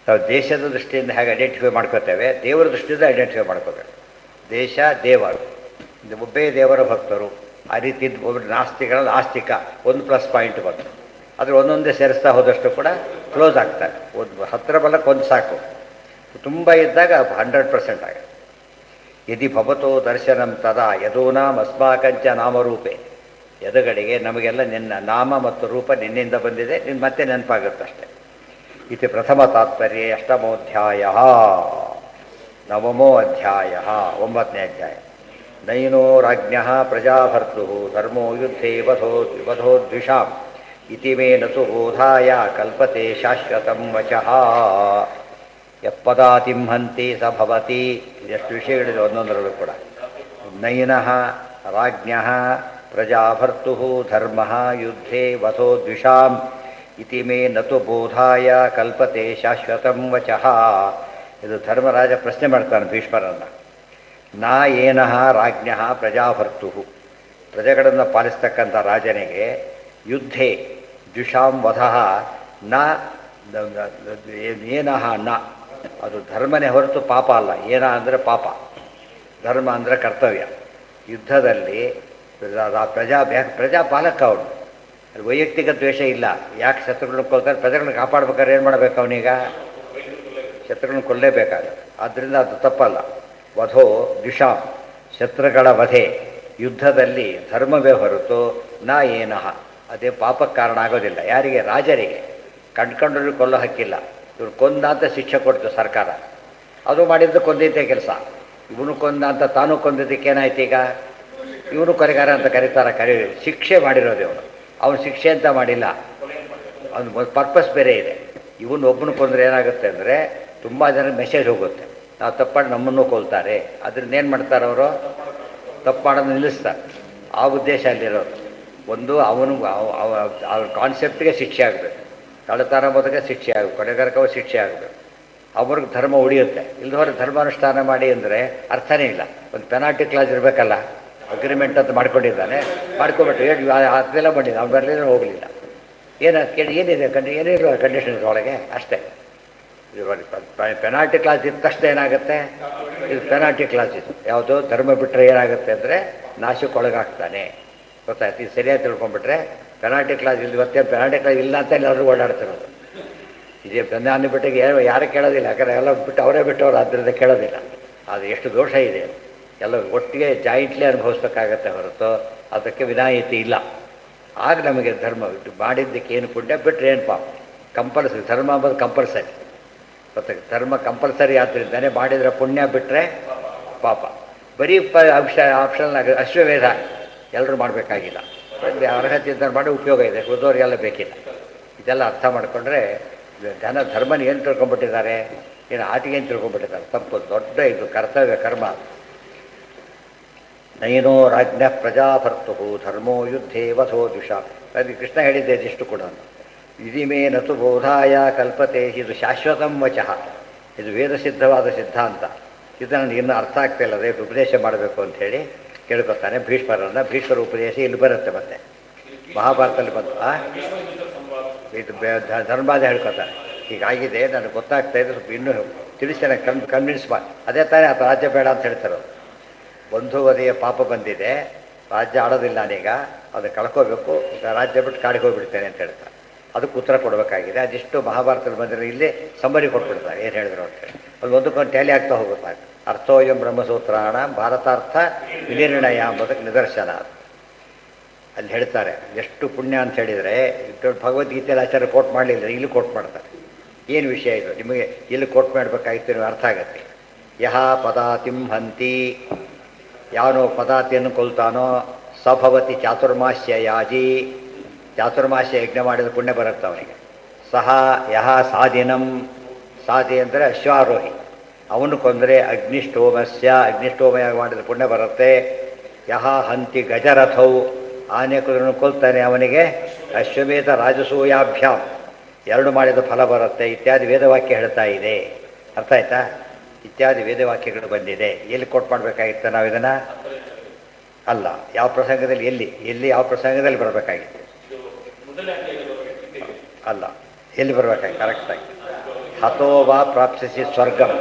ನಾವು ದೇಶದ ದೃಷ್ಟಿಯಿಂದ ಹೇಗೆ ಐಡೆಂಟಿಫೈ ಮಾಡ್ಕೋತೇವೆ, ದೇವರ ದೃಷ್ಟಿಯಿಂದ ಐಡೆಂಟಿಫೈ ಮಾಡ್ಕೋಬೇಕು. ದೇಶ, ದೇವರು, ಒಬ್ಬೇ ದೇವರ ಭಕ್ತರು. ಆ ರೀತಿ ಒಬ್ಬರು ನಾಸ್ತಿಕರಲ್ಲಿ ಆಸ್ತಿಕ ಒಂದು ಪ್ಲಸ್ ಪಾಯಿಂಟ್ ಬಂತು. ಆದರೆ ಒಂದೊಂದೇ ಸೇರಿಸ್ತಾ ಹೋದಷ್ಟು ಕೂಡ ಕ್ಲೋಸ್ ಆಗ್ತಾರೆ. ಒಂದು ಹತ್ತಿರ ಬಲಕ್ಕೆ ಒಂದು ಸಾಕು, ತುಂಬ ಇದ್ದಾಗ 100% ಆಗುತ್ತೆ. ಯದಿ ಭವತೋ ದರ್ಶನಂ ತದಾ ಯದೂನಾಂ ಅಸ್ಮಾಕಂಚ ನಾಮರೂಪೆ. ಯದುಗಳಿಗೆ ನಮಗೆಲ್ಲ ನಿನ್ನ ನಾಮ ಮತ್ತು ರೂಪ ನಿನ್ನಿಂದ ಬಂದಿದೆ, ನಿನ್ನ ಮತ್ತೆ ನೆನಪಾಗುತ್ತಷ್ಟೆ. ಇತಿ ಪ್ರಥಮ ತಾತ್ಪರ್ಯ. ಅಷ್ಟಮೋಧ್ಯಾಯ. ನವಮೋ ಅಧ್ಯಾಯ, 9ನೇ ಅಧ್ಯಾಯ. ನೈನೋ ರಾಜ್ಞ ಪ್ರಜಾಭರ್ತು ಧರ್ಮೋ ಯುದ್ಧೇ ವಧೋದ್ವಿಷಾಂ ಇತಿ ಮೇ ನತು ಬೋಧಾಯ ಕಲ್ಪತೆ ಶಾಶ್ವತಂ ವಚಃ. ಯಪ್ಪದಾತಿಂಹಂತಿ ಸ ಭವತಿ. ಇದೆಷ್ಟು ವಿಷಯಗಳಿದೆ ಒಂದೊಂದರಲ್ಲೂ ಕೂಡ. ನೈನಃ ರಾಜ್ಞಃ ಪ್ರಜಾಭರ್ತು ಧರ್ಮ ಯುದ್ಧೇ ವಧೋದ್ವಿಷಾಂ ಇತಿ ಮೇ ನತು ಬೋಧಾಯ ಕಲ್ಪತೆ ಶಾಶ್ವತಂ ವಚಃ. ಇದು ಧರ್ಮರಾಜ ಪ್ರಶ್ನೆ ಮಾಡ್ತಾನೆ ಭೀಷ್ಮರನ್ನು. ನಾ ಏನಃ ರಾಜ್ಞಃ ಪ್ರಜಾಭರ್ತು, ಪ್ರಜೆಗಳನ್ನು ಪಾಲಿಸ್ತಕ್ಕಂಥ ರಾಜನಿಗೆ ಯುದ್ಧೇ ದ್ವಿಷಾಂ ವಧಃ ನ ಏನಃ ನ. ಅದು ಧರ್ಮನೇ ಹೊರತು ಪಾಪ ಅಲ್ಲ. ಏನ ಅಂದರೆ ಪಾಪ, ಧರ್ಮ ಅಂದರೆ ಕರ್ತವ್ಯ. ಯುದ್ಧದಲ್ಲಿ ಪ್ರಜಾಪಾಲಕ ಅವನು. ಅಲ್ಲಿ ವೈಯಕ್ತಿಕ ದ್ವೇಷ ಇಲ್ಲ. ಯಾಕೆ ಶತ್ರುಗಳನ್ನ ಕೊಲ್ತಾರೆ? ಪ್ರಜೆಗಳನ್ನ ಕಾಪಾಡ್ಬೇಕಾದ್ರೆ ಏನು ಮಾಡಬೇಕು ಅವನೀಗ? ಶತ್ರುಗಳನ್ನ ಕೊಲ್ಲೇಬೇಕಾಗುತ್ತೆ. ಆದ್ದರಿಂದ ಅದು ತಪ್ಪಲ್ಲ. ವಧೋ ದ್ವಿಷಾಂ, ಶತ್ರುಗಳ ವಧೆ ಯುದ್ಧದಲ್ಲಿ ಧರ್ಮವೇ ಹೊರತು ನಾ ಏನಃ, ಅದೇ ಪಾಪಕ್ಕೆ ಕಾರಣ ಆಗೋದಿಲ್ಲ. ಯಾರಿಗೆ? ರಾಜರಿಗೆ. ಕಂಡ್ಕೊಂಡ್ರೂ ಕೊಲ್ಲೋ ಹಕ್ಕಿಲ್ಲ. ಇವ್ರು ಕೊಂದ ಅಂತ ಶಿಕ್ಷೆ ಕೊಡ್ತು ಸರ್ಕಾರ. ಅದು ಮಾಡಿದ್ದು ಕೊಂದಿದ್ದೇ ಕೆಲಸ. ಇವನು ಕೊಂದ ಅಂತ ತಾನು ಕೊಂದಿದ್ದಕ್ಕೆ ಏನಾಯ್ತು? ಈಗ ಇವನು ಕೊಲೆಗಾರ ಅಂತ ಕರೀತಾರೆ. ಶಿಕ್ಷೆ ಮಾಡಿರೋದು ಇವನು. ಅವನು ಶಿಕ್ಷೆ ಅಂತ ಮಾಡಿಲ್ಲ, ಅವನು ಪರ್ಪಸ್ ಬೇರೆ ಇದೆ. ಇವನು ಒಬ್ಬನು ಕೊಂದರೆ ಏನಾಗುತ್ತೆ ಅಂದರೆ ತುಂಬ ಜನ ಮೆಸೇಜ್ ಹೋಗುತ್ತೆ, ನಾವು ತಪ್ಪಾಡಿ ನಮ್ಮನ್ನು ಕೊಲ್ತಾರೆ. ಅದರಿಂದ ಏನು ಮಾಡ್ತಾರೆ ಅವರು? ತಪ್ಪು ಮಾಡೋದು ನಿಲ್ಲಿಸ್ತಾರೆ. ಆ ಉದ್ದೇಶ ಅಲ್ಲಿರೋದು. ಒಂದು ಅವನು ಅವ್ರ ಕಾನ್ಸೆಪ್ಟ್ಗೆ ಶಿಕ್ಷೆ ಆಗಬೇಕು, ಕಳ್ಳತನ ಬದುಕೆ ಶಿಕ್ಷೆ ಆಗಬೇಕು, ಕೊಲೆಗಾರಕವ ಶಿಕ್ಷೆ ಆಗಬೇಕು. ಅವ್ರಿಗೆ ಧರ್ಮ ಉಳಿಯುತ್ತೆ. ಇಲ್ಲದವರೆ ಧರ್ಮಾನುಷ್ಠಾನ ಮಾಡಿ ಅಂದರೆ ಅರ್ಥನೇ ಇಲ್ಲ. ಒಂದು ಪೆನಾಲ್ಟಿ ಕ್ಲಾಸ್ ಇರಬೇಕಲ್ಲ. ಅಗ್ರಿಮೆಂಟ್ ಅಂತ ಮಾಡ್ಕೊಂಡಿದ್ದಾನೆ, ಮಾಡ್ಕೊಬಿಟ್ಟು ಅದೆಲ್ಲ ಮಾಡಿಲ್ಲ, ಅವ್ನು ಬರಲಿಲ್ಲ, ಹೋಗಲಿಲ್ಲ. ಕೇಳಿ ಏನಿದೆ ಏನಿಲ್ಲ ಕಂಡೀಷನ್ ಒಳಗೆ ಅಷ್ಟೇ. ಪೆನಾಲ್ಟಿ ಕ್ಲಾಸ್ ಇದ್ದ ತಕ್ಷಣ ಏನಾಗುತ್ತೆ? ಇದು ಪೆನಾಲ್ಟಿ ಕ್ಲಾಸ್ ಇದು. ಯಾವುದೋ ಧರ್ಮ ಬಿಟ್ಟರೆ ಏನಾಗುತ್ತೆ ಅಂದರೆ ನಾಶಕ್ಕೊಳಗಾಗ್ತಾನೆ. ಗೊತ್ತಾಯ್ತು? ಇದು ಸರಿಯಾಗಿ ತಿಳ್ಕೊಂಡ್ಬಿಟ್ರೆ ಪೆನಾಲ್ಟಿ ಕ್ಲಾಸ್ ಇಲ್ಲಿ ಇವತ್ತೇನು ಪೆನಾಲ್ಟಿ ಕ್ಲಾಸ್ ಇಲ್ಲ ಅಂತ ಎಲ್ಲರೂ ಓಡಾಡ್ತಿರೋದು. ಇದೇ ಬಂಧಾನ ಬಿಟ್ಟಿಗೆ ಯಾರು ಕೇಳೋದಿಲ್ಲ. ಯಾಕಂದರೆ ಎಲ್ಲ ಬಿಟ್ಟು ಅವರೇ ಬಿಟ್ಟವರು, ಆದ್ದರಿಂದ ಕೇಳೋದಿಲ್ಲ. ಅದು ಎಷ್ಟು ದೋಷ ಇದೆ. ಎಲ್ಲ ಒಟ್ಟಿಗೆ ಜಾಯಿಂಟ್ಲಿ ಅನುಭವಿಸ್ಬೇಕಾಗತ್ತೆ ಹೊರತು ಅದಕ್ಕೆ ವಿನಾಯಿತಿ ಇಲ್ಲ. ಆಗ ನಮಗೆ ಧರ್ಮ ಮಾಡಿದ್ದಕ್ಕೆ ಏನು ಪುಣ್ಯ, ಬಿಟ್ಟರೆ ಏನು ಪಾಪ. ಕಂಪಲ್ಸರಿ ಧರ್ಮ ಅಂಬೋದು ಕಂಪಲ್ಸರಿ. ಗೊತ್ತಾಗ ಧರ್ಮ ಕಂಪಲ್ಸರಿ ಆದ್ದರಿಂದಾನೆ ಮಾಡಿದರೆ ಪುಣ್ಯ, ಬಿಟ್ಟರೆ ಪಾಪ. ಬರೀ ಆಪ್ಷನ್ ಅಶ್ವಮೇಧ ಎಲ್ಲರೂ ಮಾಡಬೇಕಾಗಿಲ್ಲ. ಅರ್ಹತೆ ಇದ್ದರೆ ಮಾಡಿ ಉಪಯೋಗ ಇದೆ, ಉಳಿದವ್ರಿಗೆಲ್ಲ ಬೇಕಿಲ್ಲ. ಇದೆಲ್ಲ ಅರ್ಥ ಮಾಡಿಕೊಂಡ್ರೆ ಧರ್ಮನ ಏನು ತಿಳ್ಕೊಂಡ್ಬಿಟ್ಟಿದ್ದಾರೆ, ಏನು ಆಟಿಗೆ ಏನು ತಿಳ್ಕೊಂಡ್ಬಿಟ್ಟಿದ್ದಾರೆ. ತಪ್ಪು, ದೊಡ್ಡ ಇದು ಕರ್ತವ್ಯ ಕರ್ಮ. ನಯನೋ ರಾಜ್ಞ ಪ್ರಜಾಭರ್ತು ಧರ್ಮೋ ಯುದ್ಧೇ ವಧೋದುಷ. ಅದು ಕೃಷ್ಣ ಹೇಳಿದ್ದೆ ಇದಿಷ್ಟು ಕೂಡ. ಇದಿಮೇ ನತು ಬೋಧಾಯ ಕಲ್ಪತೆ, ಇದು ಶಾಶ್ವತಂ ವಚಃ, ಇದು ವೇದಸಿದ್ಧವಾದ ಸಿದ್ಧಾಂತ. ಇದು ನನಗೆ ಇನ್ನೂ ಅರ್ಥ ಆಗ್ತಾ ಇಲ್ಲ, ಅದಕ್ಕೆ ಉಪದೇಶ ಮಾಡಬೇಕು ಅಂಥೇಳಿ ಕೇಳ್ಕೊತಾನೆ ಭೀಷ್ಮರನ್ನ. ಭೀಷ್ಮರ ಉಪದೇಶ ಇಲ್ಲಿ ಬರುತ್ತೆ, ಮತ್ತೆ ಮಹಾಭಾರತದಲ್ಲಿ ಬಂತು. ಇದು ಧರ್ಮವಾದ ಹೇಳ್ಕೊತಾರೆ. ಹೀಗಾಗಿದೆ, ನನಗೆ ಗೊತ್ತಾಗ್ತಾ ಇದೆ, ಸ್ವಲ್ಪ ಇನ್ನೂ ತಿಳಿಸಿ ನನಗೆ ಕನ್ವಿನ್ಸ್ ಮಾಡಿ. ಅದೇ ತಾನೇ ಆತ ರಾಜ್ಯ ಬೇಡ ಅಂತ ಹೇಳ್ತಾರೆ. ಬಂಧುವದೆಯ ಪಾಪ ಬಂದಿದೆ, ರಾಜ್ಯ ಆಡೋದಿಲ್ಲ ನಾನೀಗ, ಅದು ಕಳ್ಕೋಬೇಕು, ರಾಜ್ಯ ಬಿಟ್ಟು ಕಾಡಿಗೆ ಹೋಗ್ಬಿಡ್ತೇನೆ ಅಂತ ಹೇಳ್ತಾರೆ. ಅದಕ್ಕೆ ಉತ್ತರ ಕೊಡಬೇಕಾಗಿದೆ. ಅದಿಷ್ಟು ಮಹಾಭಾರತದಲ್ಲಿ ಬಂದರೆ ಇಲ್ಲಿ ಸಂಬರಿ ಕೊಟ್ಬಿಡ್ತಾರೆ, ಏನು ಹೇಳಿದ್ರು ಅಂತೇಳಿ. ಅದು ಒಂದಕ್ಕೊಂದು ಟ್ಯಾಲಿ ಆಗ್ತಾ ಹೋಗುತ್ತೆ. ಅರ್ಥೋಯಂ ಬ್ರಹ್ಮಸೂತ್ರಾಣ ಭಾರತಾರ್ಥ ವಿನಿರ್ಣಯ ಎಂಬುದಕ್ಕೆ ನಿದರ್ಶನ. ಅಲ್ಲಿ ಹೇಳ್ತಾರೆ ಎಷ್ಟು ಪುಣ್ಯ ಅಂತ ಹೇಳಿದರೆ, ಭಗವದ್ಗೀತೆಯಲ್ಲಿ ಆಚಾರ್ಯ ಕೋಟ್ ಮಾಡಲಿಲ್ಲ, ಇಲ್ಲಿ ಕೋಟ್ ಮಾಡ್ತಾರೆ. ಏನು ವಿಷಯ ಇದು ನಿಮಗೆ ಇಲ್ಲಿ ಕೋಟ್ ಮಾಡಬೇಕಾಗಿತ್ತು, ನೀವು ಅರ್ಥ ಆಗತ್ತೆ. ಯಹ ಪದಾತಿಂ ಹಂತಿ, ಯಾವನೋ ಪದಾತಿಯನ್ನು ಕೊಲ್ತಾನೋ, ಸಭವತಿ ಚಾತುರ್ಮಾಸ್ಯ ಯಾಜಿ, ಚಾತುರ್ಮಾಸ್ಯ ಯಜ್ಞ ಮಾಡಿದ ಪುಣ್ಯ ಬರುತ್ತೆ ಅವನಿಗೆ. ಸಹ ಯಹ ಸಾಧಿನಂ, ಸಾಧಿ ಅಂದರೆ ಅಶ್ವಾರೋಹಿ, ಅವನು ಕೊಂದರೆ ಅಗ್ನಿಷ್ಠೋಮಸ್ಯ, ಅಗ್ನಿಷ್ಠೋಮಯ ಮಾಡಿದ ಪುಣ್ಯ ಬರುತ್ತೆ. ಯಹ ಹಂತಿ ಗಜರಥೌ, ಆನೆ ಕುದುರೆಯನ್ನು ಕೊಲ್ತಾನೆ ಅವನಿಗೆ ಅಶ್ವಮೇಧ ರಾಜಸೂಯಾಭ್ಯಾಂ, ಎರಡು ಮಾಡಿದ ಫಲ ಬರುತ್ತೆ ಇತ್ಯಾದಿ ವೇದವಾಕ್ಯ ಹೇಳ್ತಾ ಇದೆ. ಅರ್ಥ ಆಯ್ತಾ? ಇತ್ಯಾದಿ ವೇದವಾಕ್ಯಗಳು ಬಂದಿದೆ. ಎಲ್ಲಿ ಕೊಟ್ಟು ಮಾಡಬೇಕಾಗಿತ್ತು ನಾವು ಇದನ್ನು? ಅಲ್ಲ, ಯಾವ ಪ್ರಸಂಗದಲ್ಲಿ, ಎಲ್ಲಿ ಯಾವ ಪ್ರಸಂಗದಲ್ಲಿ ಬರಬೇಕಾಗಿತ್ತು? ಅಲ್ಲ, ಎಲ್ಲಿ ಬರಬೇಕಾಗಿ ಕರೆಕ್ಟಾಗಿ. ಹತೋ ವಾ ಪ್ರಾಪ್ಸಿಸಿ ಸ್ವರ್ಗಂ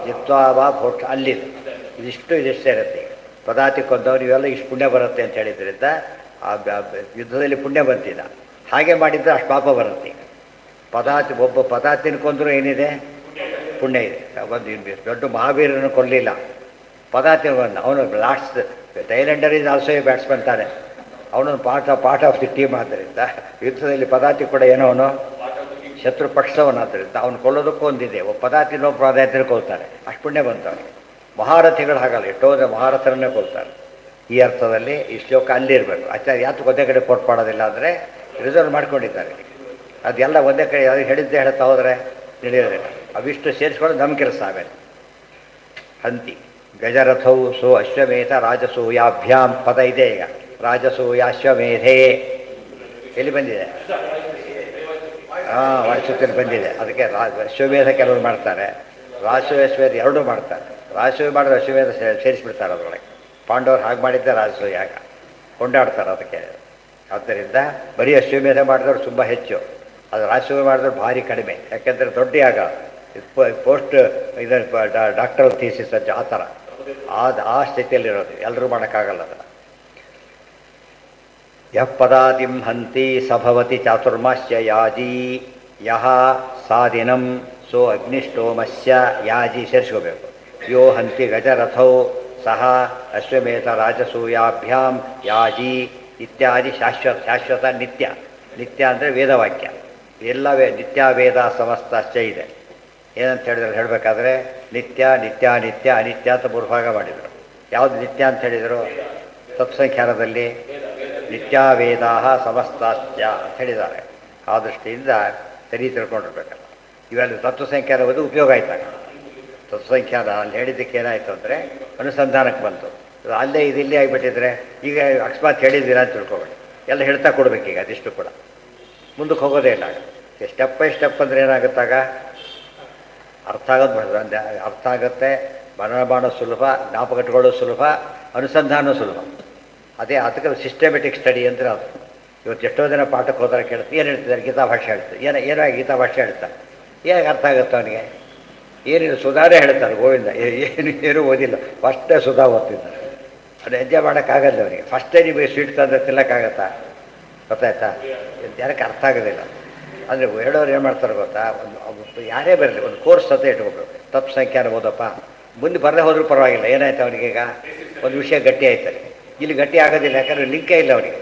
ಜಿತ್ವಾ ವಾ ಭೋಕ್ಷ, ಅಲ್ಲಿದೆ. ಇದಿಷ್ಟೇ ಇರುತ್ತೆ. ಪದಾತಿ ಕೊಂದವರು ಇವೆಲ್ಲ ಇಷ್ಟು ಪುಣ್ಯ ಬರುತ್ತೆ ಅಂತ ಹೇಳಿದ್ರಿಂದ ಆ ಯುದ್ಧದಲ್ಲಿ ಪುಣ್ಯ ಬಂತಿಲ್ಲ. ಹಾಗೆ ಮಾಡಿದ್ರೆ ಅಷ್ಟು ಪಾಪ ಬರುತ್ತೆ. ಒಬ್ಬ ಪದಾತಿನ ಕೊಂದರೂ ಏನಿದೆ? ಪುಣ್ಯ ಇದೆ. ಒಂದು ದೊಡ್ಡ ಮಹಾವೀರನ್ನು ಕೊಲ್ಲಲಿಲ್ಲ, ಪದಾತಿ ಅವನು last tailender is also a batsman ತಾನೆ, ಅವನೊಂದು ಪಾರ್ಟ್ ಆಫ್ ದಿ ಟೀಮ್. ಆದ್ದರಿಂದ ಯುದ್ಧದಲ್ಲಿ ಪದಾತಿ ಕೂಡ ಏನೋ ಅವನು ಶತ್ರು ಪಕ್ಷವನಾದ್ದರಿಂದ ಅವನು ಕೊಲ್ಲೋದಕ್ಕೂ ಒಂದಿದೆ. ಒಬ್ಬ ಪದಾತಿನೊಬ್ಬ ಪದಾತಿನ ಕೊಲ್ತಾರೆ, ಅಷ್ಟು ಪುಣ್ಯ ಬಂತು ಅವನಿಗೆ. ಮಹಾರಥಿಗಳು ಹಾಗಲ್ಲ, ಎಷ್ಟೋ ಮಹಾರಥರನ್ನೇ ಕೊಲ್ತಾರೆ. ಈ ಅರ್ಥದಲ್ಲಿ ಈ ಶ್ಲೋಕ ಅಲ್ಲಿರಬೇಕು. ಆಚಾರ್ಯ ಯಾತಕ್ಕೆ ಒಂದೇ ಕಡೆ ಕೋಟ್ ಮಾಡೋದಿಲ್ಲ ಅಂದರೆ ರಿಸರ್ವ್ ಮಾಡ್ಕೊಂಡಿದ್ದಾರೆ. ಅದೆಲ್ಲ ಒಂದೇ ಕಡೆ ಯಾರು ಹೇಳಿದ್ದೇ ಹೇಳ್ತಾ ಹೋದರೆ ನಡೆಯೋದಿಲ್ಲ. ಅವಿಷ್ಟು ಸೇರಿಸ್ಕೊಂಡು ನಮ್ಮ ಕೆಲಸ ಆಮೇಲೆ. ಹಂತಿ ಗಜರಥೌ ಸೋ ಅಶ್ವಮೇಧ ರಾಜಸೂಯಾಭ್ಯಾಂ, ಪದ ಇದೆ ಈಗ. ರಾಜಸೂಯಾಶ್ವಮೇಧೇ ಎಲ್ಲಿ ಬಂದಿದೆ? ವಾಯುಸೂತ್ರದಲ್ಲಿ ಬಂದಿದೆ. ಅದಕ್ಕೆ ಅಶ್ವಮೇಧ ಕೆಲವರು ಮಾಡ್ತಾರೆ, ರಾಜಸೂಯಾಶ್ವಮೇಧ ಎರಡೂ ಮಾಡ್ತಾರೆ. ರಾಜಸೂಯ ಮಾಡಿದ್ರೆ ಅಶ್ವಮೇಧ ಸೇರಿಸ್ಬಿಡ್ತಾರೆ ಅದರೊಳಗೆ. ಪಾಂಡವರು ಹಾಗೆ ಮಾಡಿದ್ದೆ ರಾಜಸೂಯ, ಆಗ ಕೊಂಡಾಡ್ತಾರೆ ಅದಕ್ಕೆ. ಆದ್ದರಿಂದ ಬರೀ ಅಶ್ವಮೇಧ ಮಾಡಿದವರು ತುಂಬ ಹೆಚ್ಚು, ಅದು ರಾಜಸೂಯ ಮಾಡಿದ್ರೆ ಭಾರಿ ಕಡಿಮೆ. ಯಾಕೆಂದರೆ ದೊಡ್ಡ ಯಾಗ, ಪೋಸ್ಟ್ ಇದನ್ನು ಡಾಕ್ಟರ್ ಥೀಸಿಸ್ ಅಂತ ಆ ಥರ ಆ ಸ್ಥಿತಿಯಲ್ಲಿರೋದು, ಎಲ್ಲರೂ ಮಾಡೋಕ್ಕಾಗಲ್ಲ ಅದನ್ನು. ಯಃ ಪದಾತಿಂ ಹಂತಿ ಸಭವತಿ ಚಾತುರ್ಮಾಸ್ಯ ಯಾಜಿ, ಯಹ ಸಾದಿನಂ ಸೋ ಅಗ್ನಿಷ್ಠೋಮಸ್ಯ ಯಾಜಿ ಸೇರಿಸ್ಕೋಬೇಕು. ಯೋ ಹಂತಿ ಗಜರಥೌ ಸಹ ಅಶ್ವಮೇಧ ರಾಜಸೂಯಾಭ್ಯಾಂ ಯಾಜಿ ಇತ್ಯಾದಿ. ಶಾಶ್ವತ ನಿತ್ಯ ಅಂದರೆ ವೇದವಾಕ್ಯ. ಎಲ್ಲ ನಿತ್ಯ ವೇದ ಸಮಸ್ತಾಶ್ಚ ಇದೆ. ಏನಂತ ಹೇಳಿದ್ರೆ ಹೇಳಬೇಕಾದ್ರೆ ನಿತ್ಯ ಅನಿತ್ಯ ಅಂತ ಮೂರು ಭಾಗ ಮಾಡಿದರು. ಯಾವುದು ನಿತ್ಯ ಅಂತ ಹೇಳಿದರು? ತತ್ಸಂಖ್ಯಾನದಲ್ಲಿ ನಿತ್ಯ ವೇದಾ ಸಮಸ್ತಾಶ್ಚ ಅಂತ ಹೇಳಿದ್ದಾರೆ. ಆ ದೃಷ್ಟಿಯಿಂದ ಸರಿ ತಿಳ್ಕೊಂಡಿರ್ಬೇಕಲ್ಲ. ಇವೆಲ್ಲ ತತ್ವಸಂಖ್ಯಾನ ಓದಿ ಉಪಯೋಗ ಆಯ್ತಾಗ. ತತ್ವಸಂಖ್ಯಾನ ಅಲ್ಲಿ ಹೇಳಿದ್ದಕ್ಕೆ ಏನಾಯಿತು ಅಂದರೆ ಅನುಸಂಧಾನಕ್ಕೆ ಬಂತು. ಅಲ್ಲೇ ಇದಿಲ್ಲೇ ಆಗಿಬಿಟ್ಟಿದ್ರೆ ಈಗ ಅಕಸ್ಮಾತ್ ಹೇಳಿದ್ದೀರ ಅಂತ ತಿಳ್ಕೊಬೇಡಿ, ಎಲ್ಲ ಹೇಳ್ತಾ ಕೊಡಬೇಕೀಗ. ಅದಿಷ್ಟು ಕೂಡ ಮುಂದಕ್ಕೆ ಹೋಗೋದೇ ಇಲ್ಲ. ಸ್ಟೆಪ್ ಬೈ ಸ್ಟೆಪ್ ಅಂದರೆ ಏನಾಗುತ್ತಾಗ ಅರ್ಥ ಆಗುತ್ತೆ. ಮನನ ಮಾಡೋದು ಸುಲಭ, ಜ್ಞಾಪಕಟ್ಕೊಳ್ಳೋದು ಸುಲಭ, ಅನುಸಂಧಾನ ಸುಲಭ. ಅದೇ ಅದಕ್ಕೆ ಸಿಸ್ಟಮೆಟಿಕ್ ಸ್ಟಡಿ ಅಂದರೆ ಅದು. ಇವತ್ತು ಎಷ್ಟೋ ಜನ ಪಾಠಕ್ಕೆ ಹೋದರೆ ಕೇಳುತ್ತೆ, ಏನು ಹೇಳ್ತಿದ್ದಾರೆ? ಗೀತಾ ಭಾಷೆ ಹೇಳ್ತಾರೆ. ಏನಾಗಿ ಗೀತಾ ಭಾಷೆ ಹೇಳ್ತಾರೆ? ಹೇಗೆ ಅರ್ಥ ಆಗುತ್ತೆ ಅವನಿಗೆ? ಏನಿಲ್ಲ, ಸುಧಾರೇ ಹೇಳ್ತಾರೆ. ಗೋವಿಂದ ಏನು ಓದಿಲ್ಲ, ಫಸ್ಟೇ ಸುಧಾ ಓದ್ತಿದ್ದಾರೆ. ಅದು ಎಂಜಾಯ್ ಮಾಡೋಕ್ಕಾಗಲ್ಲ ಅವನಿಗೆ. ಫಸ್ಟೇ ನಿಮಗೆ ಸ್ವೀಟ್ ತಂದರೆ ತಿನ್ನೋಕ್ಕಾಗತ್ತಾ? ಗೊತ್ತಾಯ್ತಾ? ಜನಕ್ಕೆ ಅರ್ಥ ಆಗೋದಿಲ್ಲ. ಅಂದರೆ ಹೇಳೋರು ಏನು ಮಾಡ್ತಾರೆ ಗೊತ್ತಾ, ಒಂದು ಯಾರೇ ಬರಲಿ ಒಂದು ಕೋರ್ಸ್ ಅಂತ ಇಟ್ಕೋಬೇಕು. ತಪ್ಪು ಸಂಖ್ಯಾನ ಓದಪ್ಪ, ಮುಂದೆ ಬರದೇ ಹೋದ್ರೂ ಪರವಾಗಿಲ್ಲ. ಏನಾಯ್ತು ಅವನಿಗೀಗ? ಒಂದು ವಿಷಯ ಗಟ್ಟಿ ಆಯ್ತಾರೆ. ಇಲ್ಲಿ ಗಟ್ಟಿ ಆಗೋದಿಲ್ಲ, ಯಾಕಂದರೆ ಲಿಂಕೇ ಇಲ್ಲ ಅವರಿಗೆ.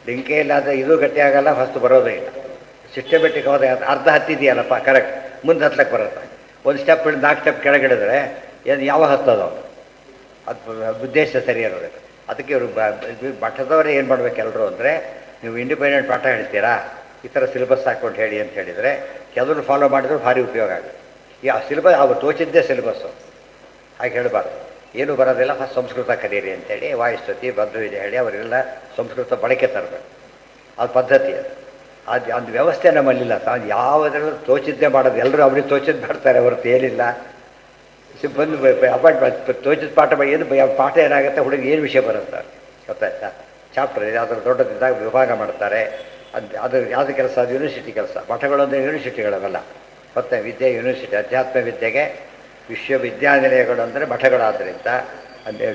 ಲಿಂಕೇ ಇಲ್ಲ ಅಂದರೆ ಇದು ಗಟ್ಟಿ ಆಗಲ್ಲ, ಫಸ್ಟ್ ಬರೋದೇ ಇಲ್ಲ. ಸಿಸ್ಟಮೆಟಿಕ್ ಹೋದ ಅರ್ಧ ಹತ್ತಿದೆಯಲ್ಲಪ್ಪ ಕರೆಕ್ಟ್, ಮುಂದೆ ಹತ್ಲಕ್ಕೆ ಬರುತ್ತೆ. ಒಂದು ಸ್ಟೆಪ್ ಹಿಡಿದು 4 ಸ್ಟೆಪ್ ಕೆಳಗಿಡಿದ್ರೆ ಏನು ಯಾವ ಹತ್ತೋದು ಅವನು, ಅದು ಉದ್ದೇಶ ಸರಿ ಇರೋದು. ಅದಕ್ಕೆ ಇವರು ಮಠದವರೇ ಏನು ಮಾಡ್ಬೇಕು ಎಲ್ಲರೂ ಅಂದರೆ, ನೀವು ಇಂಡಿಪೆಂಡೆಂಟ್ ಪಾಠ ಹೇಳ್ತೀರಾ, ಈ ಥರ ಸಿಲೆಬಸ್ ಹಾಕ್ಕೊಂಡು ಹೇಳಿ ಅಂತ ಹೇಳಿದರೆ ಕೆಲವರು ಫಾಲೋ ಮಾಡಿದ್ರು ಭಾರಿ ಉಪಯೋಗ ಆಗುತ್ತೆ. ಈ ಆ ಸಿಲೆಬಸ್ ಅವ್ರು ತೋಚಿದ್ದೇ ಸಿಲೆಬಸ್ಸು, ಹಾಗೆ ಹೇಳಬಾರ್ದು. ಏನೂ ಬರೋದಿಲ್ಲ, ಫಸ್ಟ್ ಸಂಸ್ಕೃತ ಕಲೀರಿ ಅಂತೇಳಿ ವಾಯುಸ್ತುತಿ ಬದ್ಧವಿದೆ ಹೇಳಿ ಅವರೆಲ್ಲ ಸಂಸ್ಕೃತ ಬಳಕೆ ತರಬೇಕು. ಅದು ಪದ್ಧತಿ. ಅದು ವ್ಯವಸ್ಥೆ ನಮ್ಮಲ್ಲಿಲ್ಲ. ತಾನು ಯಾವುದ್ರಲ್ಲೂ ತೋಚಿದ್ದೇ ಮಾಡೋದು, ಎಲ್ಲರೂ ಅವ್ರಿಗೆ ತೋಚಿದ್ದು ಮಾಡ್ತಾರೆ ಹೊರತು ಏನಿಲ್ಲ. ಬಂದು ಅಪಾಯಿಂಟ್ ತೋಚಿದ ಪಾಠ ಏನು ಪಾಠ ಏನಾಗುತ್ತೆ, ಹುಡುಗಿ ಏನು ವಿಷಯ ಬರುತ್ತೆ ಗೊತ್ತಾಯ್ತಾ. ಚಾಪ್ಟರ್ ಅದರ ದೊಡ್ಡದಿದ್ದಾಗ ವಿಭಾಗ ಮಾಡ್ತಾರೆ. ಅದು ಯಾವುದು ಕೆಲಸ, ಅದು ಯೂನಿವರ್ಸಿಟಿ ಕೆಲಸ. ಮಠಗಳು ಅಂದರೆ ಯೂನಿವರ್ಸಿಟಿಗಳವೆಲ್ಲ ಮತ್ತು ವಿದ್ಯೆ ಯೂನಿವರ್ಸಿಟಿ. ಅಧ್ಯಾತ್ಮ ವಿದ್ಯೆಗೆ ವಿಶ್ವವಿದ್ಯಾನಿಲಯಗಳು ಅಂದರೆ ಮಠಗಳಾದ್ದರಿಂದ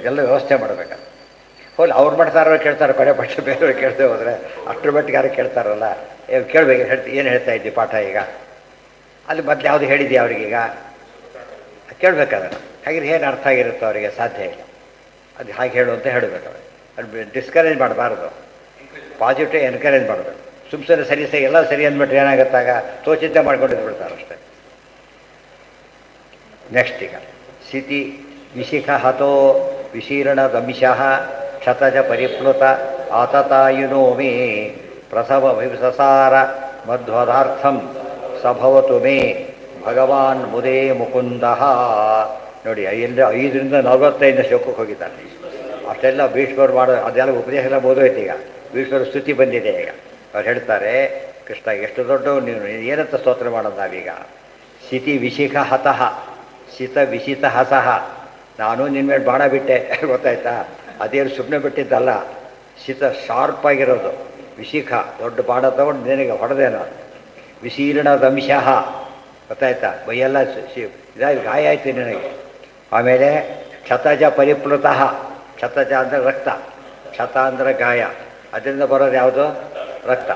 ಎಲ್ಲ ವ್ಯವಸ್ಥೆ ಮಾಡಬೇಕು. ಹೋಗಿ ಅವ್ರು ಮಾಡ್ತಾರೋ ಕೇಳ್ತಾರೆ, ಕೊನೆ ಪಕ್ಷ ಬೇರೆಯವ್ರು ಕೇಳ್ತೇ ಹೋದರೆ ಅಷ್ಟರ ಮಟ್ಟಿಗೆ ಯಾರು ಕೇಳ್ತಾರಲ್ಲ, ಕೇಳಬೇಕು ಏನು ಹೇಳ್ತಾ ಇದ್ದಿ ಪಾಠ ಈಗ, ಅಲ್ಲಿ ಮೊದಲು ಯಾವುದು ಹೇಳಿದ್ಯಾ ಅವ್ರಿಗೀಗ ಕೇಳಬೇಕಾದ್ರೆ. ಹಾಗೆ ಏನು ಅರ್ಥ ಆಗಿರುತ್ತೋ ಅವರಿಗೆ ಸಾಧ್ಯ ಇಲ್ಲ. ಅದು ಹಾಗೆ ಹೇಳು ಅಂತ ಹೇಳಬೇಕು. ಅದು ಡಿಸ್ಕರೇಜ್ ಮಾಡಬಾರ್ದು, ಪಾಸಿಟಿವ್ ಎನ್ಕರೇಜ್ ಮಾಡಬೇಕು. ಸುಮ್ಮನೆ ಸರಿ ಎಲ್ಲ ಸರಿ ಅಂದ್ಬಿಟ್ರೆ ಏನಾಗುತ್ತಾಗ ತೋಚಿದ್ದೆ ಮಾಡ್ಕೊಂಡಿದ್ದು ಬಿಡ್ತಾರೆ ಅಷ್ಟೇ. ನೆಕ್ಸ್ಟ್ ಈಗ ಸ್ಥಿತಿ ವಿಶಿಖ ಹತೋ ವಿಶೀರ್ಣದಂಶಃ ಕ್ಷತಜ ಪರಿಪ್ಲುತ ಆತತಾಯುನೋ ಮೇ ಪ್ರಸವ ವಿಸಸಾರ ಮಧ್ವದಾರ್ಥಂ ಸಭವತು ಮೇ ಭಗವಾನ್ ಮುದೇ ಮುಕುಂದ. ನೋಡಿ, 5ರಿಂದ 45 ಶ್ಲೋಕಕ್ಕೆ ಹೋಗಿದ್ದಾನೆ. ಅಷ್ಟೆಲ್ಲ ಭೀಷ್ಮರು ಮಾಡೋ ಅದೆಲ್ಲ ಉಪದೇಶ ಎಲ್ಲ ಓದೋಯ್ತು. ಈಗ ಭೀಷ್ಮರ ಸ್ತುತಿ ಬಂದಿದೆ. ಈಗ ಅವ್ರು ಹೇಳ್ತಾರೆ, ಕೃಷ್ಣ ಎಷ್ಟು ದೊಡ್ಡವು ನೀನು, ಏನಂತ ಸ್ತೋತ್ರ ಮಾಡೋದು ನಾವೀಗ. ಶಿತಿ ವಿಶಿಖ ಹತಃ ಶಿತ ವಿಶಿತ ಹಸಃ. ನಾನು ನಿನ್ನ ಮೇಲೆ ಬಾಣ ಬಿಟ್ಟೆ ಗೊತ್ತಾಯ್ತಾ. ಅದೇನು ಸುಮ್ಮನೆ ಬಿಟ್ಟಿದ್ದಲ್ಲ, ಶಿತ ಶಾರ್ಪಾಗಿರೋದು. ವಿಶಿಖ ದೊಡ್ಡ ಬಾಣ ತಗೊಂಡು ನಿನಗೆ ಹೊಡೆದೇನೋ. ವಿಶೀರ್ಣದಂಶಃ ಗೊತ್ತಾಯ್ತಾ, ಮೈಯೆಲ್ಲ ಇದಾಗಿ ಗಾಯ ಆಯ್ತು ನಿನಗೆ. ಆಮೇಲೆ ಕ್ಷತಜ ಪರಿಪ್ಲುತಃ. ಕ್ಷತಜ ಅಂದರೆ ರಕ್ತ, ಕ್ಷತ ಅಂದರೆ ಗಾಯ, ಅದರಿಂದ ಬರೋದು ಯಾವುದು ರಕ್ತ.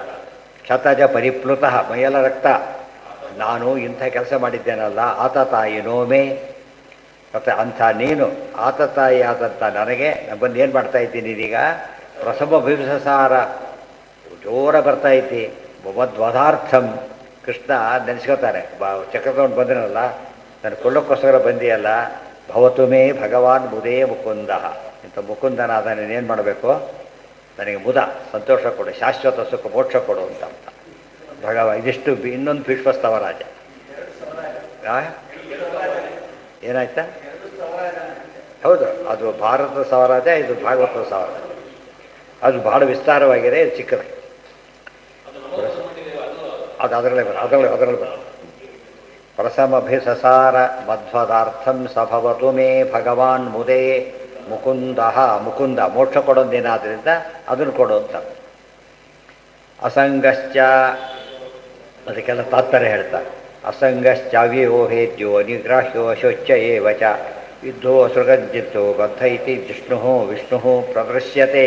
ಕ್ಷತಜ ಪರಿಪ್ಲುತಃ, ಮೈಯೆಲ್ಲ ರಕ್ತ. ನಾನು ಇಂಥ ಕೆಲಸ ಮಾಡಿದ್ದೇನಲ್ಲ, ಆತತಾಯಿ ನೋಮೆ ಮತ್ತು ಅಂಥ ನೀನು ಆತತಾಯಿ ಆದಂಥ ನನಗೆ ಬಂದು ಏನು ಮಾಡ್ತಾ ಇದ್ದೀನಿ ನೀನೀಗ. ಪ್ರಸವ ವಿಂಸಸಾರ ಜೋರ ಬರ್ತಾ ಇದ್ದಿ. ಮಧ್ವದಾರ್ಥಂ ಕೃಷ್ಣ ನೆನೆಸ್ಕೋತಾರೆ. ಚಕ್ರದವನು ಬಂದಿರಲ್ಲ, ನಾನು ಕೊಳ್ಳೋಕ್ಕೋಸ್ಕರ ಬಂದಿಯಲ್ಲ. ಭವತು ಮೇ ಭಗವಾನ್ ಮುದೇ ಮುಕುಂದ. ಇಂಥ ಮುಕುಂದನಾದ ನೀನೇನು ಮಾಡಬೇಕು, ನನಗೆ ಮುದ ಸಂತೋಷ ಕೊಡು, ಶಾಶ್ವತ ಸುಖ ಮೋಕ್ಷ ಕೊಡು ಅಂತ ಇದಿಷ್ಟು ಇನ್ನೊಂದು ಭೀಷ್ಮಸ್ತವ ರಾಜ. ಏನಾಯ್ತಾ? ಹೌದು, ಅದು ಭಾರತದ ಸವರಾಜ, ಇದು ಭಾಗವತದ ಸವರಾಜ. ಅದು ಭಾಳ ವಿಸ್ತಾರವಾಗಿದೆ, ಇದು ಚಿಕ್ಕದು. ಅದು ಅದರಲ್ಲೇ ಬರ ಪ್ರಸಮಭಿಸಸಾರ ಮಧ್ವದಾರ್ಥಂ ಸಭವತು ಮೇ ಭಗವಾನ್ ಮುದೇ ಮುಕುಂದ. ಮುಕುಂದ ಮೋಕ್ಷ ಕೊಡೋದೇನಾದ್ರಿಂದ ಅದನ್ನು ಕೊಡು ಅಂತ. ಅಸಂಗಶ್ಚ ಅದಕ್ಕೆಲ್ಲ ತಾತ್ಪರ್ಯ ಹೇಳ್ತಾರೆ. ಅಸಂಗಶ್ಚಾವ್ಯೋಹೇದ್ಯೋ ನಿಗ್ರಾಹ್ಯೋ ಶೋಚ್ಯ ಏವ ಚ ಯುದ್ಧೋ ಸೃಗಜ್ಜಿತ್ತೋ ಬದ್ಧ ಇತಿ ವಿಷ್ಣು ಪ್ರದೃಶ್ಯತೆ.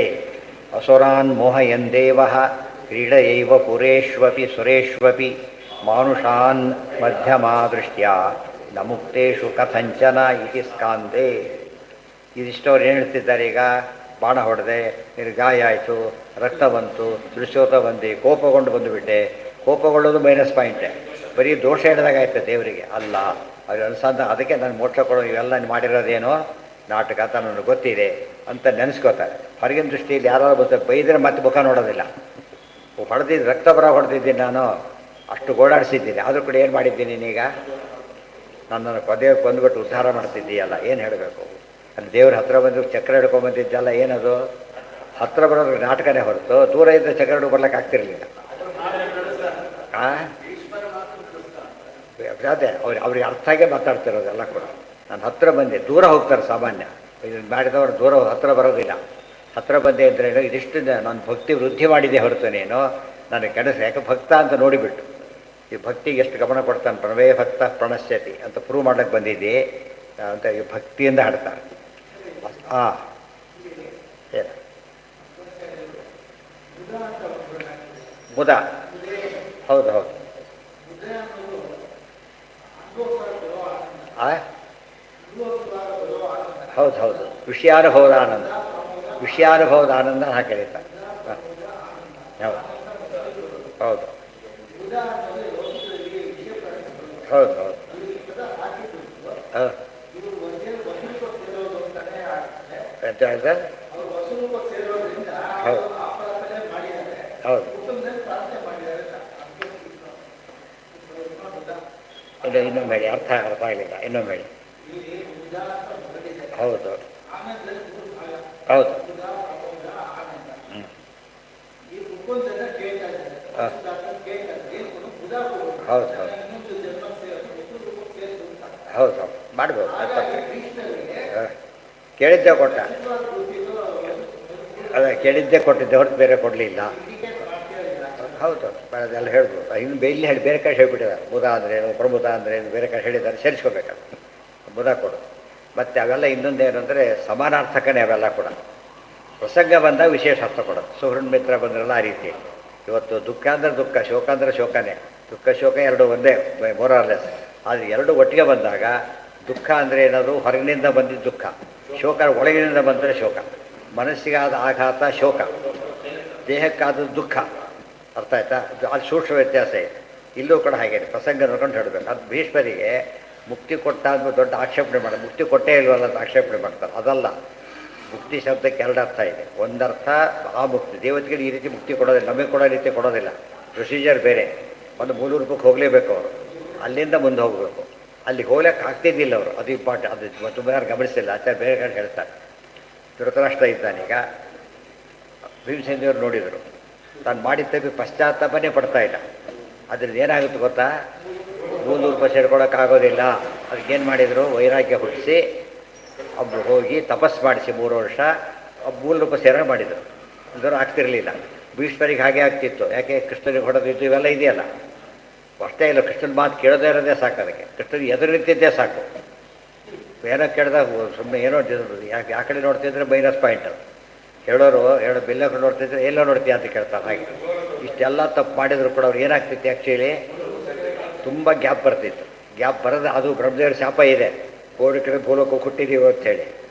ಅಸುರಾನ್ ಮೋಹಯಂದೇವ ಕ್ರೀಡಯೈವ ಪುರೇಷ್ವಪಿ ಸುರೇಷ್ವಪಿ ಮಾನುಷಾನ್ ಮಧ್ಯಮಾ ದೃಷ್ಟ್ಯ ನ ಮುಕ್ತೇಷು ಕಥಂಚನ ಇತಿ ಸ್ಕಾಂದೆ. ಇದಿಷ್ಟವ್ರು ಏನು ಹೇಳ್ತಿದ್ದಾರೆ, ಈಗ ಬಾಣ ಹೊಡೆದೆ, ನಿನಗೆ ಗಾಯ ಆಯಿತು, ರಕ್ತ ಬಂತು, ದೃಶ್ಯೋತ ಬಂದು ಕೋಪಗೊಂಡು ಬಂದುಬಿಟ್ಟೆ. ಕೋಪಗೊಳ್ಳೋದು ಮೈನಸ್ ಪಾಯಿಂಟೇ, ಬರೀ ದೋಷ ಹೇಳಿದಾಗ ಆಯ್ತು ದೇವರಿಗೆ ಅಲ್ಲ. ಅವ್ರು ಅನ್ಸಂತ ಅದಕ್ಕೆ ನಾನು ಮೋಕ್ಷ ಕೊಡೋ ಇವೆಲ್ಲ ಮಾಡಿರೋದೇನೋ ನಾಟಕ ಅಂತ ನನಗೆ ಗೊತ್ತಿದೆ ಅಂತ ನೆನೆಸ್ಕೋತಾರೆ. ಹೊರಗಿನ ದೃಷ್ಟಿಯಲ್ಲಿ ಯಾರೋ ಬರ್ತಾರೆ, ಬೈದರೆ ಮತ್ತೆ ಮುಖ ನೋಡೋದಿಲ್ಲ. ಹೊಡೆದಿದ್ದು ರಕ್ತ ಬರ ಹೊಡೆದಿದ್ದೀನಿ, ನಾನು ಅಷ್ಟು ಗೋಡಾಡಿಸಿದ್ದೀನಿ, ಆದರೂ ಕೂಡ ಏನು ಮಾಡಿದ್ದೀನಿ ನೀನೀಗ, ನನ್ನನ್ನು ಪದೇ ಬಂದುಬಿಟ್ಟು ಉದ್ಧಾರ ಮಾಡ್ತಿದ್ದೀಯಲ್ಲ, ಏನು ಹೇಳಬೇಕು. ಅಲ್ಲಿ ದೇವ್ರ ಹತ್ರ ಬಂದು ಚಕ್ರ ಹಿಡ್ಕೊಂಬಂದಿದ್ದೆಲ್ಲ ಏನದು, ಹತ್ರ ಬರೋದು ನಾಟಕನೇ ಹೊರತು ದೂರ ಇದ್ದರೆ ಚಕ್ರ ಹಿಡ್ಕೊಂಡು ಬರ್ಲಿಕ್ಕೆ ಆಗ್ತಿರ್ಲಿಲ್ಲ. ಅದೇ ಅವ್ರಿಗೆ ಅರ್ಥ ಆಗೇ ಮಾತಾಡ್ತಿರೋದೆಲ್ಲ ಕೂಡ. ನಾನು ಹತ್ತಿರ ಬಂದೆ, ದೂರ ಹೋಗ್ತಾರೆ ಸಾಮಾನ್ಯ. ಇದನ್ನು ಮಾಡಿದವರು ದೂರ ಹತ್ತಿರ ಬರೋದಿಲ್ಲ. ಹತ್ತಿರ ಬಂದೆ ಅಂದರೆ ಇದಿಷ್ಟು ನಾನು ಭಕ್ತಿ ವೃದ್ಧಿ ಮಾಡಿದೆ ಹೊರತು ನೀನು ನನಗೆ ಕೆಡಿಸ. ಯಾಕೆ ಭಕ್ತ ಅಂತ ನೋಡಿಬಿಟ್ಟು ಈ ಭಕ್ತಿಗೆ ಎಷ್ಟು ಗಮನ ಕೊಡ್ತಾನೆ. ಪ್ರಣವೇ ಭಕ್ತ ಪ್ರಣಶ್ಯತಿ ಅಂತ ಪ್ರೂವ್ ಮಾಡೋಕ್ಕೆ ಬಂದಿದ್ದೆ ಅಂತ ಈ ಭಕ್ತಿಯಿಂದ ಹಾಡ್ತಾರೆ. ಏನು ಮುದ, ಹೌದು ಹೌದು. ಹೌದು ಹೌದು ವಿಷಯಾನುಭವದ ಆನಂದ, ವಿಷಯಾನುಭವದ ಆನಂದ ಹಾಗೆ ಕರೀತಾರೆ. ಹೌದು ಹೌದು ಹೌದು ಹೌದು ಎಂತ ಹೇಳ್ತಾರೆ? ಹೌದು ಹೌದು ಇನ್ನೊಮ್ಮೆ ಹೇಳಿ, ಅರ್ಥ ಆಗಲಿಲ್ಲ, ಇನ್ನೊಮ್ಮೆ ಹೇಳಿ. ಹೌದು ಹೌದು ಹ್ಞೂ ಹೌದು ಹೌದು ಹೌದು ಹೌದು ಮಾಡ್ಬೋದು, ಅದು ತಪ್ಪು. ಕೇಳಿದ್ದೆ ಕೊಟ್ಟ, ಅದೇ ಕೇಳಿದ್ದೆ ಕೊಟ್ಟಿದ್ದೆ ಹೊರತು ಬೇರೆ ಕೊಡಲಿಲ್ಲ. ಹೌದು ಅದೆಲ್ಲ ಹೇಳ್ಬೋದು. ಇನ್ನು ಇಲ್ಲಿ ಹೇಳಿ ಬೇರೆ ಕಡೆ ಹೇಳ್ಬಿಟ್ಟಿದ್ದಾರೆ. ಬುಧ ಅಂದ್ರೇನು, ಪ್ರಬುಧ ಅಂದ್ರೇನು ಬೇರೆ ಕಡೆ ಹೇಳಿದ್ದಾರೆ, ಸೇರಿಸ್ಕೋಬೇಕಲ್ಲ. ಬುಧ ಕೊಡು. ಮತ್ತು ಅವೆಲ್ಲ ಇನ್ನೊಂದೇನು ಅಂದರೆ ಸಮಾನಾರ್ಥಕನೇ ಅವೆಲ್ಲ ಕೂಡ. ಪ್ರಸಂಗ ಬಂದಾಗ ವಿಶೇಷ ಅರ್ಥ ಕೊಡೋದು. ಸುಹೃನ್ ಮಿತ್ರ ಬಂದ್ರಲ್ಲ ಆ ರೀತಿ. ಇವತ್ತು ದುಃಖ ಅಂದರೆ ದುಃಖ, ಶೋಕ ಅಂದರೆ ಶೋಕನೇ. ದುಃಖ ಶೋಕ ಎರಡು ಒಂದೇ, ಮೊರಾರ್ಲೆಸ್. ಆದರೆ ಎರಡು ಒಟ್ಟಿಗೆ ಬಂದಾಗ ದುಃಖ ಅಂದರೆ ಏನಾದರೂ ಹೊರಗಿನಿಂದ ಬಂದಿದ್ದ ದುಃಖ, ಶೋಕ ಒಳಗಿನಿಂದ ಬಂದರೆ ಶೋಕ. ಮನಸ್ಸಿಗಾದ ಆಘಾತ ಶೋಕ, ದೇಹಕ್ಕಾದ ದುಃಖ. ಅರ್ಥ ಆಯ್ತಾ? ಅದು ಸೂಕ್ಷ್ಮ ವ್ಯತ್ಯಾಸ ಇದೆ. ಇಲ್ಲೂ ಕೂಡ ಹಾಗೆ ಪ್ರಸಂಗ ನೋಡ್ಕೊಂಡು ಹೇಳಬೇಕು. ಅದು ಭೀಷ್ಮರಿಗೆ ಮುಕ್ತಿ ಕೊಟ್ಟ ಅಂದ್ಮೇಲೆ ದೊಡ್ಡ ಆಕ್ಷೇಪಣೆ ಮಾಡೋದು, ಮುಕ್ತಿ ಕೊಟ್ಟೇ ಇಲ್ವಲ್ಲ ಅಂತ ಆಕ್ಷೇಪಣೆ ಮಾಡ್ತಾರೆ. ಅದಲ್ಲ, ಮುಕ್ತಿ ಶಬ್ದಕ್ಕೆ ಎರಡು ಅರ್ಥ ಇದೆ. ಒಂದರ್ಥ ಆ ಮುಕ್ತಿ, ದೇವತೆಗಳಿಗೆ ಈ ರೀತಿ ಮುಕ್ತಿ ಕೊಡೋದಿಲ್ಲ, ನಮಗೆ ಕೊಡೋ ರೀತಿ ಕೊಡೋದಿಲ್ಲ. ಪ್ರೊಸೀಜರ್ ಬೇರೆ. ಒಂದು ಮೂಲ ರೂಪಕ್ಕೆ ಹೋಗಲೇಬೇಕು ಅವರು, ಅಲ್ಲಿಂದ ಮುಂದೆ ಹೋಗಬೇಕು. ಅಲ್ಲಿ ಹೋಗ್ಲಿಕ್ಕೆ ಆಗ್ತಿದ್ದಿಲ್ಲ ಅವರು, ಅದು ಇಂಪಾರ್ಟೆಂಟ್. ಅದು ತುಂಬ ಯಾರು ಗಮನಿಸಿಲ್ಲ, ಆಚಾರ್ಯ ಬೇರೆ ಕಡೆ ಹೇಳ್ತಾರೆ. ಧೃತರಾಷ್ಟ್ರ ಇದ್ದಾನೀಗ, ಭೀಮಸೇನದೇವರು ನೋಡಿದರು, ತಾನು ಮಾಡಿದ ತಪ್ಪಿ ಪಶ್ಚಾತ್ತಾಪನೇ ಪಡ್ತಾ ಇಲ್ಲ. ಅದ್ರಲ್ಲಿ ಏನಾಗುತ್ತೆ ಗೊತ್ತಾ? ಮೂಲ ರೂಪ ಸೇರ್ಕೊಳ್ಳೋಕ್ಕಾಗೋದಿಲ್ಲ. ಅದಕ್ಕೇನು ಮಾಡಿದರು? ವೈರಾಗ್ಯ ಹುಟ್ಟಿಸಿ ಒಬ್ಬರು ಹೋಗಿ ತಪಸ್ಸು ಮಾಡಿಸಿ 3 ವರ್ಷ ಮೂಲ ರೂಪ ಸೇರ ಮಾಡಿದರು. ಇದರ ಆಗ್ತಿರಲಿಲ್ಲ. ಭೀಷ್ಮರಿಗೆ ಹಾಗೆ ಆಗ್ತಿತ್ತು. ಯಾಕೆ? ಕೃಷ್ಣನಿಗೆ ಹೊಡೆದಿತ್ತು, ಇವೆಲ್ಲ ಇದೆಯಲ್ಲ. ಅಷ್ಟೇ ಇಲ್ಲ, ಕೃಷ್ಣನ ಮಾತು ಕೇಳದೇ ಇರೋದೇ ಸಾಕು. ಅದಕ್ಕೆ ಕೃಷ್ಣನಿಗೆ ಎದುರು ನಿಂತಿದ್ದೇ ಸಾಕು. ಏನೋ ಕೇಳಿದಾಗ ಸುಮ್ಮನೆ ಏನೋ ಯಾಕೆ ಆ ಕಡೆ ನೋಡ್ತಿದ್ರೆ ಮೈನಸ್ ಪಾಯಿಂಟ್. ಅದು ಹೇಳೋರು ಬೆಲ್ಲ ನೋಡ್ತಿದ್ರೆ ಎಲ್ಲೋ ನೋಡ್ತೀಯ ಅಂತ ಕೇಳ್ತಾರೆ. ಹಾಗೆ ಇಷ್ಟೆಲ್ಲ ತಪ್ಪು ಮಾಡಿದ್ರು ಕೂಡ ಅವ್ರು ಏನಾಗ್ತಿತ್ತು? ಆ್ಯಕ್ಚುಲಿ ತುಂಬ ಗ್ಯಾಪ್ ಬರ್ತಿತ್ತು. ಗ್ಯಾಪ್ ಬರೋದು ಅದು ಬ್ರಹ್ಮದೇವರ ಶಾಪ ಇದೆ. ಕೋಡಿಕಡೆ ಗೋಲಕ್ಕೆ ಹುಟ್ಟಿದೀವಿ ಅಂಥೇಳಿ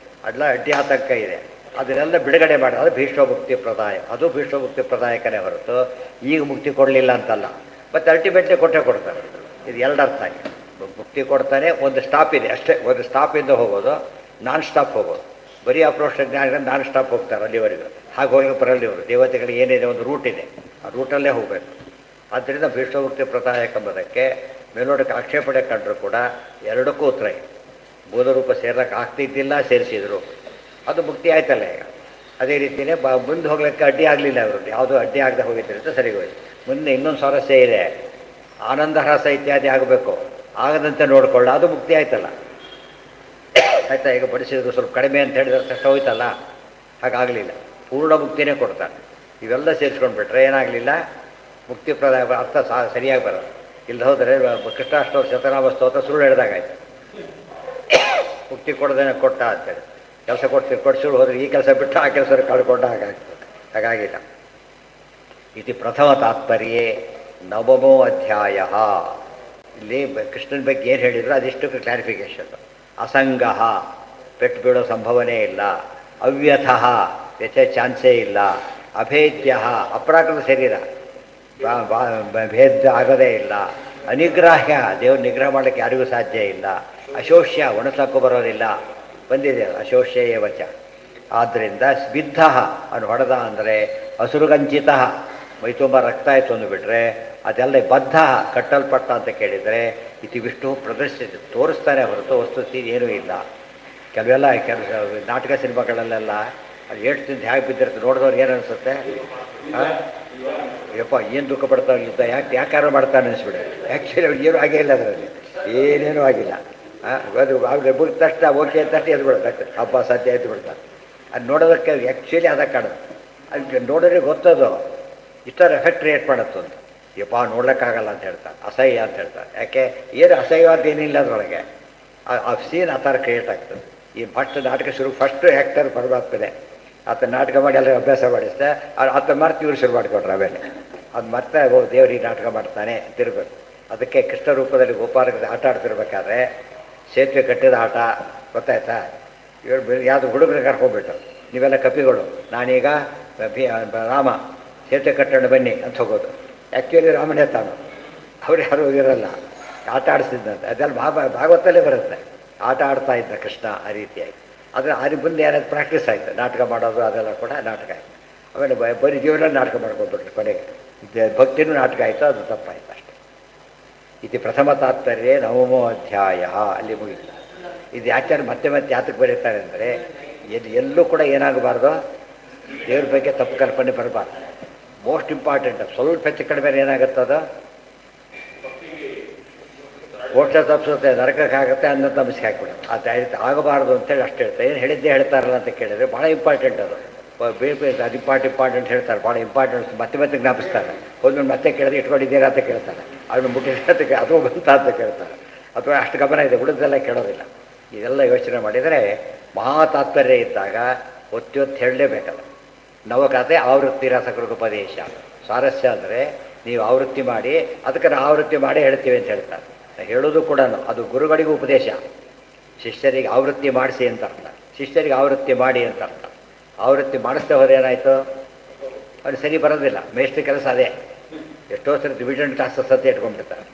ಅದೆಲ್ಲ ಅಡ್ಡಿ ಆತಂಕ ಇದೆ. ಅದನ್ನೆಲ್ಲ ಬಿಡುಗಡೆ ಮಾಡಿ, ಅದು ಭೀಷ್ಮ ಮುಕ್ತಿ ಪ್ರದಾಯ. ಅದು ಭೀಷ್ಮ ಮುಕ್ತಿ ಪ್ರದಾಯಕನೇ ಹೊರತು ಈಗ ಮುಕ್ತಿ ಕೊಡಲಿಲ್ಲ ಅಂತಲ್ಲ. ಮತ್ತು ಅಲ್ಟಿಮೇಟ್ಲಿ ಕೊಟ್ಟೇ ಕೊಡ್ತಾರೆ. ಇದು ಎರಡು ಅರ್ಥ ಆಗಿ ಮುಕ್ತಿ ಕೊಡ್ತಾನೆ. ಒಂದು ಸ್ಟಾಪ್ ಇದೆ ಅಷ್ಟೇ, ಒಂದು ಸ್ಟಾಪಿಂದ ಹೋಗೋದು, ನಾನ್ ಸ್ಟಾಪ್ ಹೋಗೋದು. ಬರೀ ಅಪ್ರೋಚ್ ಜ್ಞಾನ ನಾನ್ ಸ್ಟಾಪ್ ಹೋಗ್ತಾರೆ ಅಲ್ಲಿವರೆಗೂ. ಹಾಗೆ ಹೋಗಿ ಬರಲಿ ಅವರು. ದೇವತೆಗಳಿಗೆ ಏನಿದೆ, ಒಂದು ರೂಟ್ ಇದೆ, ಆ ರೂಟಲ್ಲೇ ಹೋಗಬೇಕು. ಆದ್ದರಿಂದ ಭೀಷ್ಮ ಮುಕ್ತಿ ಪ್ರದಾಯಕ ಎಂಬುದಕ್ಕೆ ಮೇಲ್ನೋಟಕ್ಕೆ ಆಕ್ಷೇಪಣೆ ಕಂಡರೂ ಕೂಡ ಎರಡಕ್ಕೂ ಉತ್ತರ ಇದೆ. ಬೋಧರೂಪ ಸೇರಕ್ಕೆ ಆಗ್ತಿದ್ದಿಲ್ಲ, ಸೇರಿಸಿದ್ರು, ಅದು ಮುಕ್ತಿ ಆಯ್ತಲ್ಲ. ಈಗ ಅದೇ ರೀತಿಯೇ ಮುಂದೆ ಹೋಗ್ಲಿಕ್ಕೆ ಅಡ್ಡಿ ಆಗಲಿಲ್ಲ ಅವರು, ಯಾವುದೂ ಅಡ್ಡಿ ಆಗದೆ ಹೋಗಿದ್ದರಿಂದ ಸರಿ ಹೋಯ್ತು. ಮುಂದೆ ಇನ್ನೊಂದು ಸ್ವಾರಸ್ಯ ಇದೆ, ಆನಂದ ಹ್ರಾಸ ಇತ್ಯಾದಿ ಆಗಬೇಕು, ಆಗದಂತೆ ನೋಡಿಕೊಳ್ಳ, ಅದು ಮುಕ್ತಿ ಆಯ್ತಲ್ಲ. ಆಯ್ತಾ? ಈಗ ಬಡಿಸಿದ್ರು ಸ್ವಲ್ಪ ಕಡಿಮೆ ಅಂತ ಹೇಳಿದ್ರೆ ಕಷ್ಟ ಹೋಯ್ತಲ್ಲ, ಹಾಗಾಗಲಿಲ್ಲ. ಪೂರ್ಣ ಮುಕ್ತಿನೇ ಕೊಡ್ತಾರೆ. ಇವೆಲ್ಲ ಸೇರಿಸ್ಕೊಂಡ್ಬಿಟ್ರೆ ಏನಾಗಲಿಲ್ಲ, ಮುಕ್ತಿ ಪ್ರದಾಯ ಅರ್ಥ ಸರಿಯಾಗಿ ಬರೋದು. ಇಲ್ಲಿ ಹೋದರೆ ಕೃಷ್ಣಾಷ್ಟೋತ್ತರ ಶತನಾಮ ಸ್ತೋತ್ರ ಸುಳ್ಳು ಹೇಳಿದಾಗಾಯ್ತು. ಮುಕ್ತಿ ಕೊಡೋದೇನೆ ಕೊಟ್ಟ ಅಂತೇಳಿ ಕೆಲಸ ಕೊಡಿಸಿಳು ಹೋದರೆ ಈ ಕೆಲಸ ಬಿಟ್ಟು ಆ ಕೆಲಸ ಕಳ್ಕೊಂಡ ಹಾಗಾಗ್ತದೆ. ಹಾಗಾಗಿಲ್ಲ. ಇದು ಪ್ರಥಮ ತಾತ್ಪರ್ಯೇ ನವಮೋ ಅಧ್ಯಾಯ. ಇಲ್ಲಿ ಕೃಷ್ಣನ ಬಗ್ಗೆ ಏನು ಹೇಳಿದ್ರು ಅದಿಷ್ಟಕ್ಕೆ ಕ್ಲಾರಿಫಿಕೇಶನ್. ಅಸಂಗ, ಪೆಟ್ಟು ಬೀಳೋ ಸಂಭವನೇ ಇಲ್ಲ. ಅವ್ಯಥಃ, ವ್ಯಥೆ ಚಾನ್ಸೇ ಇಲ್ಲ. ಅಭೇದ್ಯ, ಅಪ್ರಾಕೃತ ಶರೀರ, ಭೇದ ಆಗೋದೇ ಇಲ್ಲ. ಅನಿಗ್ರಾಹ್ಯ, ದೇವ್ರ ನಿಗ್ರಹ ಮಾಡಲಿಕ್ಕೆ ಯಾರಿಗೂ ಸಾಧ್ಯ ಇಲ್ಲ. ಅಶೋಷ್ಯ, ಒಣಸಕ್ಕೂ ಬರೋದಿಲ್ಲ. ಬಂದಿದೆ ಅಶೋಷ್ಯ ಏವಚ. ಆದ್ದರಿಂದ ಸ್ಬಿದ್ಧ, ಅವನು ಹೊಡೆದ ಅಂದರೆ ಹಸುರುಗಂಚಿತ, ಮೈತುಂಬ ರಕ್ತ ಆಯಿತು ಅಂದುಬಿಟ್ರೆ ಅದೆಲ್ಲ ಬದ್ಧ, ಕಟ್ಟಲ್ಪಟ್ಟ ಅಂತ ಕೇಳಿದರೆ ಇತಿ ವಿಷ್ಣು ಪ್ರದರ್ಶಿತ ತೋರಿಸ್ತಾನೆ ಹೊರತು ವಸ್ತುಸ್ಥಿತಿ ಏನೂ ಇಲ್ಲ. ಕೆಲವೆಲ್ಲ ನಾಟಕ ಸಿನಿಮಾಗಳಲ್ಲೆಲ್ಲ ಅದು ಏಟು ತಿಂದು ಹೇಗೆ ಬಿದ್ದಿರುತ್ತೆ ನೋಡಿದವ್ರು ಏನು ಅನಿಸುತ್ತೆ? ಯಪ್ಪ ಏನು ದುಃಖ ಪಡ್ತಾ ಯುದ್ಧ ಯಾಕಾರು ಮಾಡ್ತಾನೆ ಅನಿಸ್ಬಿಡು. ಆ್ಯಕ್ಚುಲಿ ಅವ್ರು ಏನೂ ಆಗೇ ಇಲ್ಲ, ಅದರಲ್ಲಿ ಏನೇನೂ ಆಗಿಲ್ಲ. ಅದು ಆಗ ಮುಗಿದ ತಕ್ಷಣ ಓಕೆ ಅಂತ ಎದ್ದು ಬಿಡುತ್ತೆ, ಹಬ್ಬ ಸದ್ಯ ಎದ್ದು ಬಿಡ್ತಾರೆ. ಅದು ನೋಡೋದಕ್ಕೆ ಆ್ಯಕ್ಚುಲಿ ಅದಕ್ಕೆ ಕಾಣುತ್ತೆ. ಅದು ನೋಡಿದ್ರೆ ಗೊತ್ತದು ಇಷ್ಟರ ಎಫೆಕ್ಟ್ ಕ್ರಿಯೇಟ್ ಮಾಡುತ್ತೆ ಅಂತ. ಯಪ್ಪ ನೋಡ್ಲಿಕ್ಕಾಗಲ್ಲ ಅಂತ ಹೇಳ್ತಾರೆ, ಅಸಹ್ಯ ಅಂತ ಹೇಳ್ತಾರೆ. ಯಾಕೆ? ಏನು ಅಸಹ್ಯವಾದ ಏನಿಲ್ಲ ಅದರೊಳಗೆ. ಆ ಸೀನ್ ಆ ಥರ ಕ್ರಿಯೇಟ್ ಆಗ್ತದೆ. ಈ ಫಸ್ಟ್ ನಾಟಕ ಫಸ್ಟ್ ಆ್ಯಕ್ಟರ್ ಪರಮಾತ್ಮನೆ. ಆತ ನಾಟಕ ಮಾಡಿ ಎಲ್ಲ ಅಭ್ಯಾಸ ಮಾಡಿಸ್ದೆ, ಆತ ಮರ್ತು ಇವ್ರು ಶುರು ಮಾಡಿಕೊಟ್ರು. ಆಮೇಲೆ ಅದು ಮತ್ತೆ ದೇವ್ರಿಗೆ ನಾಟಕ ಮಾಡ್ತಾನೆ ತಿರ್ಬೇಕು. ಅದಕ್ಕೆ ಕೃಷ್ಣ ರೂಪದಲ್ಲಿ ಗೋಪಾಲಕ ಆಟ ಆಡ್ತಿರ್ಬೇಕಾದ್ರೆ ಸೇತುವೆ ಕಟ್ಟಿದ ಆಟ ಗೊತ್ತಾಯ್ತಾ? ಯಾವುದು ಹುಡುಗರು ಕರ್ಕೊಂಡ್ಬಿಟ್ಟು ನೀವೆಲ್ಲ ಕಪಿಗಳು, ನಾನೀಗ ರಾಮ ಸೇತುವೆ ಕಟ್ಟೋಣ ಬನ್ನಿ ಅಂತ ಹೋಗೋದು. ಆ್ಯಕ್ಚುಲಿ ರಾಮನೇ ತಾನು, ಅವ್ರು ಯಾರೂ ಇರಲ್ಲ, ಆಟ ಆಡಿಸಿದ್ದಂತೆ. ಅದೆಲ್ಲ ಭಾಗವತಲ್ಲೇ ಬರುತ್ತೆ. ಆಟ ಆಡ್ತಾ ಇದ್ದ ಕೃಷ್ಣ ಆ ರೀತಿಯಾಗಿ. ಆದರೆ ಅಲ್ಲಿ ಮುಂದೆ ಯಾರಾದ್ರು ಪ್ರಾಕ್ಟೀಸ್ ಆಯಿತು, ನಾಟಕ ಮಾಡೋದು ಅದೆಲ್ಲ ಕೂಡ ನಾಟಕ ಆಯಿತು. ಆಮೇಲೆ ಬರೀ ಜೀವನದಲ್ಲಿ ನಾಟಕ ಮಾಡ್ಕೊಂಡ್ಬಿಟ್ರು ಕೊನೆಗೆ. ಭಕ್ತಿನೂ ನಾಟಕ ಆಯಿತು, ಅದು ತಪ್ಪಾಯಿತು ಅಷ್ಟೇ. ಇದು ಪ್ರಥಮ ತಾತ್ಪರ್ಯ ನವಮೋ ಅಧ್ಯಾಯ, ಅಲ್ಲಿ ಮುಗಿತು. ಇದು ಆಚಾರ್ಯ ಮತ್ತೆ ಮತ್ತೆ ಯಾತಕ್ಕೆ ಬರೀತಾರೆ ಅಂದರೆ ಎಲ್ಲೂ ಕೂಡ ಏನಾಗಬಾರ್ದು, ದೇವ್ರ ಬಗ್ಗೆ ತಪ್ಪು ಕಲ್ಪನೆ ಬರಬಾರ್ದು. Most important. ಸ್ವಲ್ಪ ಹೆಚ್ಚು ಕಡಿಮೆ ಏನಾಗುತ್ತದ, ಮೋಕ್ಷ ತಪ್ಪಿಸುತ್ತೆ, ನರಕಕ್ಕಾಗುತ್ತೆ, ಅನ್ನ ತಪ್ಪಿಸಿ ಹಾಕಿಬಿಡೋದು. ಅದು ಆಗಬಾರ್ದು ಅಂತೇಳಿ ಅಷ್ಟು ಹೇಳ್ತಾರೆ. ಏನು ಹೇಳಿದ್ದೇ ಹೇಳ್ತಾರಲ್ಲ ಅಂತ ಕೇಳಿದರೆ ಭಾಳ ಇಂಪಾರ್ಟೆಂಟ್ ಅದು. ಬೇರೆ ಅದು ಇಂಪಾರ್ಟೆಂಟ್ ಹೇಳ್ತಾರೆ, ಭಾಳ ಇಂಪಾರ್ಟೆಂಟ್. ಮತ್ತೆ ಮತ್ತೆ ಜ್ಞಾಪಿಸ್ತಾರೆ. ಒಂದೊಂದು ಮತ್ತೆ ಕೇಳಿದ್ರೆ ಇಟ್ಕೊಂಡಿದ್ದೀರಾ ಅಂತ ಕೇಳ್ತಾರೆ, ಅದನ್ನು ಮುಟ್ಟಿದ್ರೆ ಅದು ಬಂತ ಅಂತ ಕೇಳ್ತಾರೆ. ಅಥವಾ ಅಷ್ಟು ಗಮನ ಇದೆ, ಉಳಿದೆಲ್ಲ ಕೇಳೋದಿಲ್ಲ. ಇದೆಲ್ಲ ಯೋಚನೆ ಮಾಡಿದರೆ ಮಹಾ ತಾತ್ಪರ್ಯ ಇದ್ದಾಗ ಒತ್ತಿ ಹೇಳಲೇಬೇಕಲ್ಲ. ನವಕಥೆ ಆವೃತ್ತಿ ರಸಕೃತ ಉಪದೇಶ. ಸ್ವಾರಸ್ಯ ಅಂದರೆ ನೀವು ಆವೃತ್ತಿ ಮಾಡಿ, ಅದಕ್ಕೆ ನಾವು ಆವೃತ್ತಿ ಮಾಡಿ ಹೇಳ್ತೀವಿ ಅಂತ ಹೇಳ್ತಾರೆ. ಹೇಳೋದು ಕೂಡ ಅದು ಗುರುಗಳಿಗೂ ಉಪದೇಶ. ಶಿಷ್ಯರಿಗೆ ಆವೃತ್ತಿ ಮಾಡಿಸಿ ಅಂತ ಅರ್ಥ, ಶಿಷ್ಯರಿಗೆ ಆವೃತ್ತಿ ಮಾಡಿ ಅಂತ ಅರ್ಥ. ಆವೃತ್ತಿ ಮಾಡಿಸ್ದೆ ಹೋದ್ರೆ ಏನಾಯಿತು, ಅವ್ರು ಸರಿ ಬರೋದಿಲ್ಲ. ಮೇಷ್ಟ್ರ ಕೆಲಸ ಅದೇ. ಎಷ್ಟೋ ಸರಿ ರಿವಿಷನ್ ಕ್ಲಾಸಸ್ ಅಂತ ಇಟ್ಕೊಂಡ್ಬಿಡ್ತಾರೆ.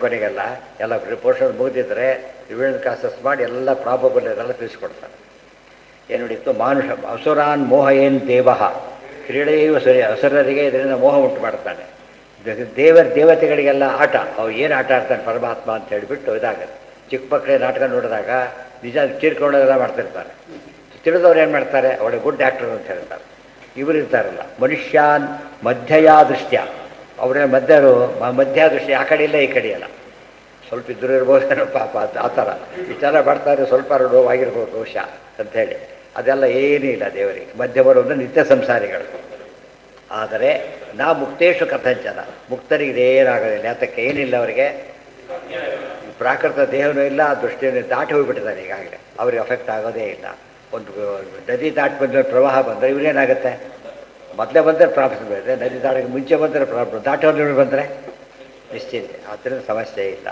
ಕೊನೆಗೆಲ್ಲ ಎಲ್ಲ ಪೋರ್ಷನ್ ಮುಗಿದಿದ್ರೆ ರಿವಿಷನ್ ಕ್ಲಾಸಸ್ ಮಾಡಿ ಎಲ್ಲ ಪ್ರಾಬಬಲ್ ಇದೆಲ್ಲ ತಿಳಿಸ್ಕೊಡ್ತಾರೆ. ಏನು ನಡೀತು, ಮಾನುಷ ಅಸುರಾನ್ ಮೋಹ ಏನು ದೇವ ಕ್ರೀಡೆಯು ಅಸುರರಿಗೆ ಇದರಿಂದ ಮೋಹ ಉಂಟು ಮಾಡ್ತಾನೆ. ದೇವತೆಗಳಿಗೆಲ್ಲ ಆಟ, ಅವು ಏನು ಆಟ ಆಡ್ತಾನೆ ಪರಮಾತ್ಮ ಅಂತ ಹೇಳಿಬಿಟ್ಟು ಇದಾಗುತ್ತೆ. ಚಿಕ್ಕ ಮಕ್ಕಳೇ ನಾಟಕ ನೋಡಿದಾಗ ನಿಜ ಚೀರ್ಕೊಳ್ಳೋದೆಲ್ಲ ಮಾಡ್ತಿರ್ತಾರೆ. ತಿಳಿದವ್ರು ಏನು ಮಾಡ್ತಾರೆ, ಅವಳೆ ಗುಡ್ ಆ್ಯಕ್ಟರ್ ಅಂತ ಹೇಳ್ತಾರೆ. ಇವರು ಇರ್ತಾರಲ್ಲ ಮನುಷ್ಯಾನ್ ಮಧ್ಯಯಾ ದೃಷ್ಟ್ಯ, ಅವರೇ ಮಧ್ಯ ದೃಷ್ಟಿ, ಆ ಕಡೆ ಇಲ್ಲ ಈ ಕಡೆ ಇಲ್ಲ. ಸ್ವಲ್ಪ ಇದ್ರೂ ಇರ್ಬೋದೇನೋ ಪಾಪ ಆ ಥರ ಇಷ್ಟೆಲ್ಲ ಮಾಡ್ತಾರೆ. ಸ್ವಲ್ಪ ನೋವಾಗಿರ್ಬೋದು ದೋಷ ಅಂಥೇಳಿ, ಅದೆಲ್ಲ ಏನೂ ಇಲ್ಲ ದೇವರಿಗೆ. ಮಧ್ಯವರು ಅಂದರೆ ನಿತ್ಯ ಸಂಸಾರಿಗಳು. ಆದರೆ ನಾ ಮುಕ್ತೇಶು ಕಥಂಚನ, ಮುಕ್ತರಿಗೆ ಇದೇನಾಗೋದಿಲ್ಲ. ಯಾತಕ್ಕೆ ಏನಿಲ್ಲ ಅವರಿಗೆ, ಪ್ರಾಕೃತ ದೇಹನೂ ಇಲ್ಲ, ದೃಷ್ಟಿಯನ್ನು ದಾಟಿ ಹೋಗಿಬಿಟ್ಟಿದ್ದಾರೆ ಈಗಾಗಲೇ. ಅವ್ರಿಗೆ ಅಫೆಕ್ಟ್ ಆಗೋದೇ ಇಲ್ಲ. ಒಂದು ನದಿ ದಾಟಿ ಬಂದರೆ ಪ್ರವಾಹ ಬಂದರೆ ಇವರೇನಾಗುತ್ತೆ, ಮೊದಲೇ ಬಂದರೆ ಪ್ರಾಬ್ಲಮ್ ಬರುತ್ತೆ. ನದಿ ದಾಟಕ್ಕೆ ಮುಂಚೆ ಬಂದರೆ ಪ್ರಾಬ್ಲಮ್, ದಾಟೋದು ಬಂದರೆ ನಿಶ್ಚಿಂತೆ. ಆದ್ದರಿಂದ ಸಮಸ್ಯೆ ಇಲ್ಲ.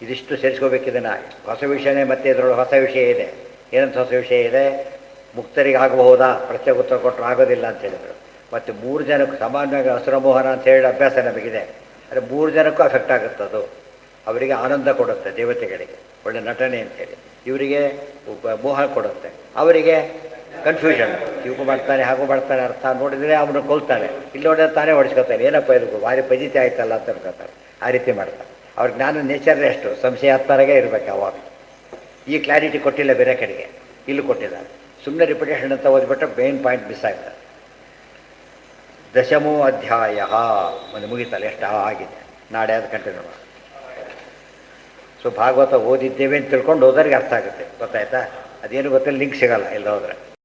ಇದಿಷ್ಟು ಸೇರಿಸ್ಕೋಬೇಕಿದೆ. ಹೊಸ ವಿಷಯನೇ ಮತ್ತೆ ಇದರೊಳಗೆ ಹೊಸ ವಿಷಯ ಇದೆ. ಏನಂತ ಹೊಸ ವಿಷಯ ಇದೆ, ಮುಕ್ತರಿಗೆ ಆಗಬಹುದಾ, ಪ್ರತ್ಯೇಕ ಉತ್ತರ ಕೊಟ್ಟರು ಆಗೋದಿಲ್ಲ ಅಂತ ಹೇಳಿದರು. ಮತ್ತು 3 ಜನಕ್ಕೂ ಸಾಮಾನ್ಯವಾಗಿ ಅಸುರಮೋಹನ ಅಂತ ಹೇಳಿ ಅಭ್ಯಾಸ ನಮಗಿದೆ. ಆದರೆ 3 ಜನಕ್ಕೂ ಅಫೆಕ್ಟ್ ಆಗುತ್ತದು. ಅವರಿಗೆ ಆನಂದ ಕೊಡುತ್ತೆ, ದೇವತೆಗಳಿಗೆ ಒಳ್ಳೆ ನಟನೆ ಅಂತೇಳಿ. ಇವರಿಗೆ ಮೋಹ ಕೊಡುತ್ತೆ, ಅವರಿಗೆ ಕನ್ಫ್ಯೂಷನ್. ಇವು ಮಾಡ್ತಾನೆ ಹಾಗೂ ಮಾಡ್ತಾನೆ, ಅರ್ಥ ನೋಡಿದರೆ ಅವನು ಕೊಲ್ತಾನೆ, ಇಲ್ಲಿ ನೋಡಿದ್ರೆ ತಾನೇ ಹೊಡಿಸ್ಕೊತಾನೆ. ಏನಪ್ಪ ಇದು ಭಾರಿ ಪಜಿತಿ ಆಯ್ತಲ್ಲ ಅಂತ ಅನ್ಕೋತಾರೆ. ಆ ರೀತಿ ಮಾಡ್ತಾರೆ. ಅವ್ರ ಜ್ಞಾನ ನೇಚರ್ನೇ ಅಷ್ಟು ಸಂಶಯಾತ್ಮರಾಗೇ ಇರಬೇಕು ಅವಾಗ. ಈ ಕ್ಲಾರಿಟಿ ಕೊಟ್ಟಿಲ್ಲ ಬೇರೆ ಕಡೆಗೆ, ಇಲ್ಲಿ ಕೊಟ್ಟಿದ್ದಾರೆ. ಸುಮ್ಮನೆ ರಿಪಿಟೇಷನ್ ಅಂತ ಓದ್ಬಿಟ್ರೆ ಮೇನ್ ಪಾಯಿಂಟ್ ಮಿಸ್ ಆಗ್ತದೆ. ದಶಮೋ ಅಧ್ಯಾಯ ಒಂದು ಮುಗಿತಲ್ಲ, ಎಷ್ಟು ಆಗಿದೆ. ನಾಳೆ ಅದು ಕಂಟಿನ್ಯೂ ಮಾಡಿ. ಸೊ ಭಾಗವತ ಓದಿದ್ದೇವೆ ಅಂತ ತಿಳ್ಕೊಂಡು ಹೋದವ್ರಿಗೆ ಅರ್ಥ ಆಗುತ್ತೆ, ಗೊತ್ತಾಯ್ತಾ. ಅದೇನು ಗೊತ್ತಿಲ್ಲ, ಲಿಂಕ್ ಸಿಗಲ್ಲ ಎಲ್ಲ ಹೋದರೆ.